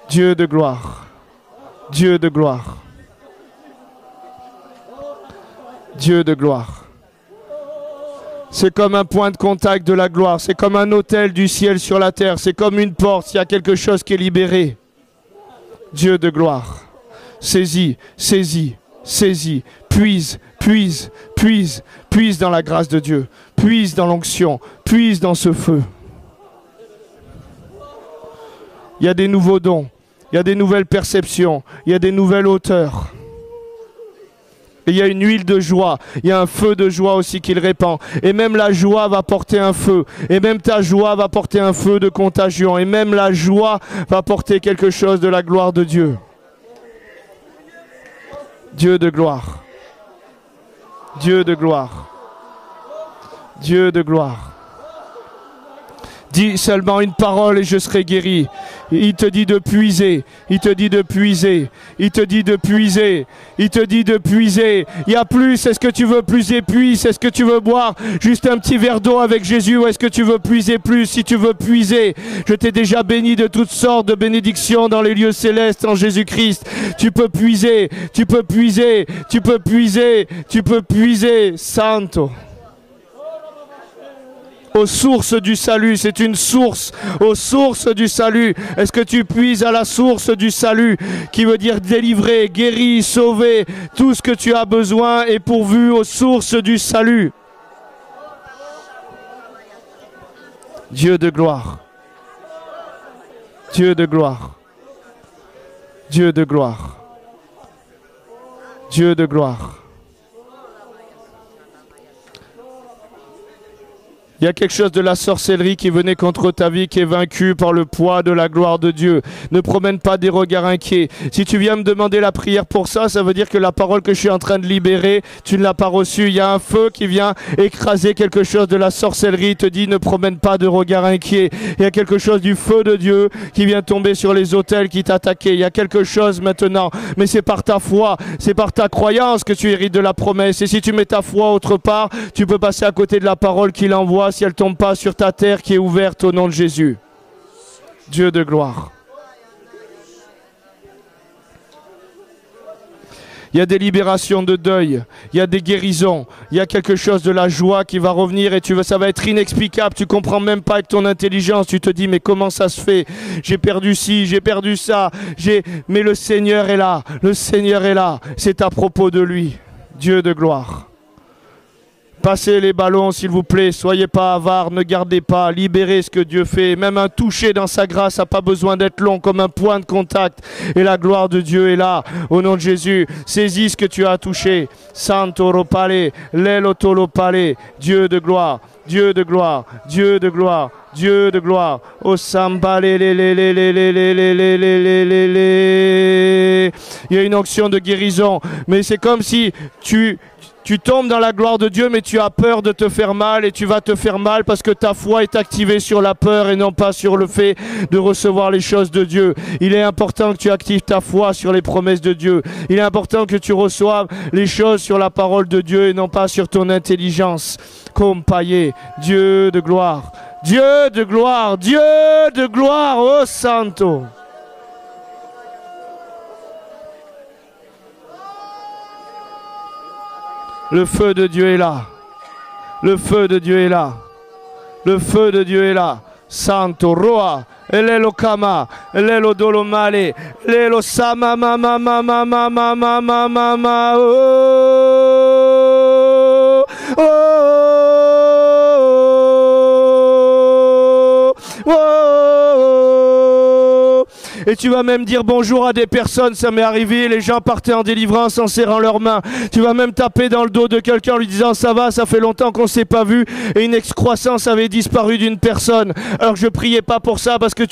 Dieu de gloire. Dieu de gloire. Dieu de gloire. C'est comme un point de contact de la gloire. C'est comme un autel du ciel sur la terre. C'est comme une porte. Il y a quelque chose qui est libéré. Dieu de gloire. Saisis. Puise dans la grâce de Dieu. Puise dans l'onction. Puise dans ce feu. Il y a des nouveaux dons. Il y a des nouvelles perceptions. Il y a des nouvelles hauteurs. Et il y a une huile de joie. Il y a un feu de joie aussi qu'il répand. Et même la joie va porter un feu. Et même ta joie va porter un feu de contagion. Et même la joie va porter quelque chose de la gloire de Dieu. Dieu de gloire. Dieu de gloire. Dieu de gloire. Dis seulement une parole et je serai guéri. Il te dit de puiser. Il te dit de puiser. Il te dit de puiser. Il te dit de puiser. Il y a plus. Est-ce que tu veux plus et puise? Est-ce que tu veux boire juste un petit verre d'eau avec Jésus ou est-ce que tu veux puiser plus? Si tu veux puiser, je t'ai déjà béni de toutes sortes de bénédictions dans les lieux célestes en Jésus-Christ. Tu peux puiser. Tu peux puiser. Tu peux puiser. Tu peux puiser. Santo. Aux sources du salut, c'est une source, aux sources du salut. Est-ce que tu puises à la source du salut, qui veut dire délivrer, guérir, sauver, tout ce que tu as besoin est pourvu aux sources du salut. Dieu de gloire. Dieu de gloire. Dieu de gloire. Dieu de gloire. Il y a quelque chose de la sorcellerie qui venait contre ta vie, qui est vaincu par le poids de la gloire de Dieu. Ne promène pas des regards inquiets. Si tu viens me demander la prière pour ça, ça veut dire que la parole que je suis en train de libérer, tu ne l'as pas reçue. Il y a un feu qui vient écraser quelque chose de la sorcellerie. Il te dit ne promène pas de regards inquiets. Il y a quelque chose du feu de Dieu qui vient tomber sur les autels qui t'attaquaient. Il y a quelque chose maintenant. Mais c'est par ta foi, c'est par ta croyance que tu hérites de la promesse. Et si tu mets ta foi autre part, tu peux passer à côté de la parole qu'il envoie si elle ne tombe pas sur ta terre qui est ouverte au nom de Jésus. Dieu de gloire. Il y a des libérations de deuil, il y a des guérisons, il y a quelque chose de la joie qui va revenir et ça va être inexplicable, tu comprends même pas avec ton intelligence, tu te dis mais comment ça se fait? J'ai perdu ci, j'ai perdu ça, mais le Seigneur est là, c'est à propos de lui, Dieu de gloire. Passez les ballons, s'il vous plaît. Soyez pas avares, ne gardez pas. Libérez ce que Dieu fait. Même un toucher dans sa grâce n'a pas besoin d'être long, comme un point de contact. Et la gloire de Dieu est là. Au nom de Jésus, saisis ce que tu as touché. Santo ropale, lelotolopale. Dieu de gloire, Dieu de gloire, Dieu de gloire, Dieu de gloire. Oh sambale, il y a une onction de guérison. Mais c'est comme si tu tombes dans la gloire de Dieu, mais tu as peur de te faire mal et tu vas te faire mal parce que ta foi est activée sur la peur et non pas sur le fait de recevoir les choses de Dieu. Il est important que tu actives ta foi sur les promesses de Dieu. Il est important que tu reçoives les choses sur la parole de Dieu et non pas sur ton intelligence. Compaillé, Dieu de gloire, Dieu de gloire, Dieu de gloire, oh Santo. Le feu de Dieu est là. Le feu de Dieu est là. Le feu de Dieu est là. Santo Roa, Elelo Kama, Elelo Dolomale, Elelo Sama Mama Mama Mama Mama Mama. Oh, oh, oh, oh. Et tu vas même dire bonjour à des personnes, ça m'est arrivé, les gens partaient en délivrance en serrant leurs mains. Tu vas même taper dans le dos de quelqu'un en lui disant ça va, ça fait longtemps qu'on ne s'est pas vu, et une excroissance avait disparu d'une personne. Alors je priais pas pour ça parce que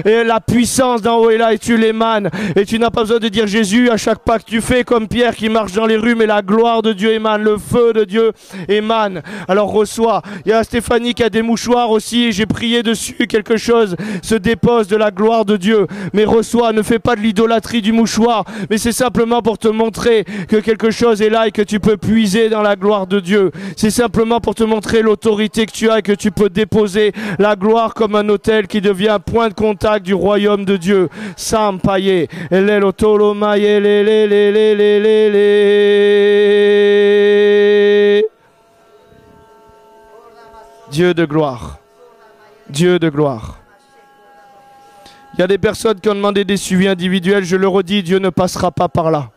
la puissance d'en haut est là et tu l'émanes. Et tu n'as pas besoin de dire Jésus à chaque pas que tu fais comme Pierre qui marche dans les rues, mais la gloire de Dieu émane, le feu de Dieu émane. Alors reçois. Il y a Stéphanie qui a des mouchoirs aussi, et j'ai prié dessus, quelque chose se dépose de la gloire de Dieu. Mais reçois, ne fais pas de l'idolâtrie du mouchoir, mais c'est simplement pour te montrer que quelque chose est là et que tu peux puiser dans la gloire de Dieu. C'est simplement pour te montrer l'autorité que tu as et que tu peux déposer la gloire comme un autel qui devient un point de contact du royaume de Dieu. Sampaye, elelotolomaye, lelelelelelele. Dieu de gloire. Dieu de gloire. Il y a des personnes qui ont demandé des suivis individuels. Je le redis, Dieu ne passera pas par là.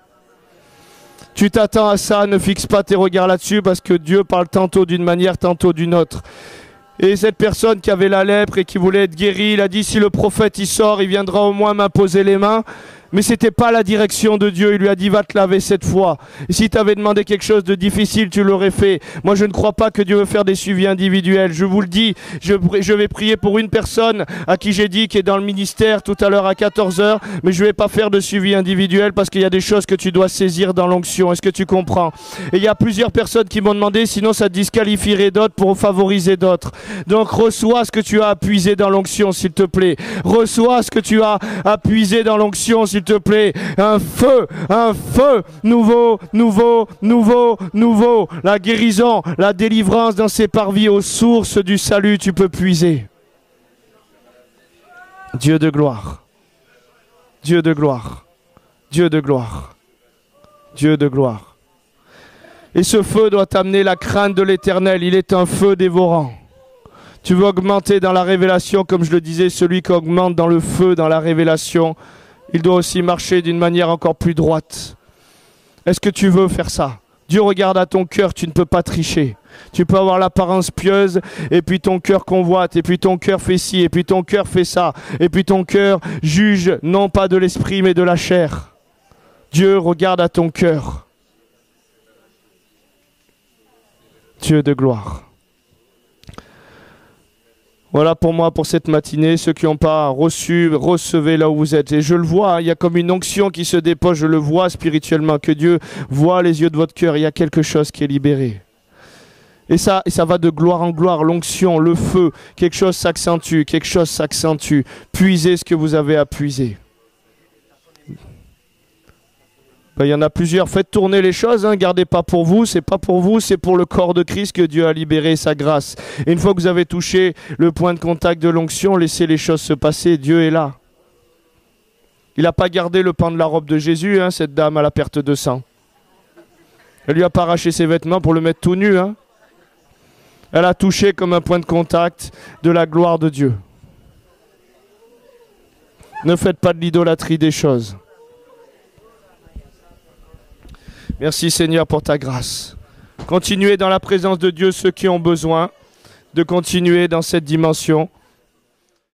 Tu t'attends à ça, ne fixe pas tes regards là-dessus parce que Dieu parle tantôt d'une manière, tantôt d'une autre. Et cette personne qui avait la lèpre et qui voulait être guérie, il a dit si le prophète y sort, il viendra au moins m'imposer les mains. Mais ce n'était pas la direction de Dieu. Il lui a dit, va te laver cette fois. Et si tu avais demandé quelque chose de difficile, tu l'aurais fait. Moi, je ne crois pas que Dieu veut faire des suivis individuels. Je vous le dis, je vais prier pour une personne à qui j'ai dit qui est dans le ministère tout à l'heure à 14h. Mais je ne vais pas faire de suivi individuel parce qu'il y a des choses que tu dois saisir dans l'onction. Est-ce que tu comprends? Et il y a plusieurs personnes qui m'ont demandé, sinon ça disqualifierait d'autres pour favoriser d'autres. Donc, reçois ce que tu as à puiser dans l'onction, s'il te plaît. Reçois ce que tu as à puiser dans l'onction, s'il te plaît, un feu nouveau, nouveau, nouveau, nouveau, la guérison, la délivrance dans ces parvis aux sources du salut, tu peux puiser. Dieu de gloire, Dieu de gloire, Dieu de gloire, Dieu de gloire. Et ce feu doit t'amener la crainte de l'Éternel, il est un feu dévorant. Tu veux augmenter dans la révélation, comme je le disais, celui qui augmente dans le feu, dans la révélation, il doit aussi marcher d'une manière encore plus droite. Est-ce que tu veux faire ça? Dieu regarde à ton cœur, tu ne peux pas tricher. Tu peux avoir l'apparence pieuse, et puis ton cœur convoite, et puis ton cœur fait ci, et puis ton cœur fait ça, et puis ton cœur juge non pas de l'esprit, mais de la chair. Dieu regarde à ton cœur. Dieu de gloire. Voilà pour moi, pour cette matinée. Ceux qui n'ont pas reçu, recevez là où vous êtes. Et je le vois, hein, il y a comme une onction qui se dépose, je le vois spirituellement, que Dieu voit les yeux de votre cœur. Il y a quelque chose qui est libéré. Et ça va de gloire en gloire, l'onction, le feu, quelque chose s'accentue, quelque chose s'accentue. Puisez ce que vous avez à puiser. Ben, il y en a plusieurs. Faites tourner les choses, hein. Gardez pas pour vous, c'est pas pour vous, c'est pour le corps de Christ que Dieu a libéré sa grâce. Et une fois que vous avez touché le point de contact de l'onction, laissez les choses se passer, Dieu est là. Il n'a pas gardé le pan de la robe de Jésus, hein, cette dame à la perte de sang. Elle lui a pas arraché ses vêtements pour le mettre tout nu, hein. Elle a touché comme un point de contact de la gloire de Dieu. Ne faites pas de l'idolâtrie des choses. Merci Seigneur pour ta grâce. Continuez dans la présence de Dieu ceux qui ont besoin de continuer dans cette dimension.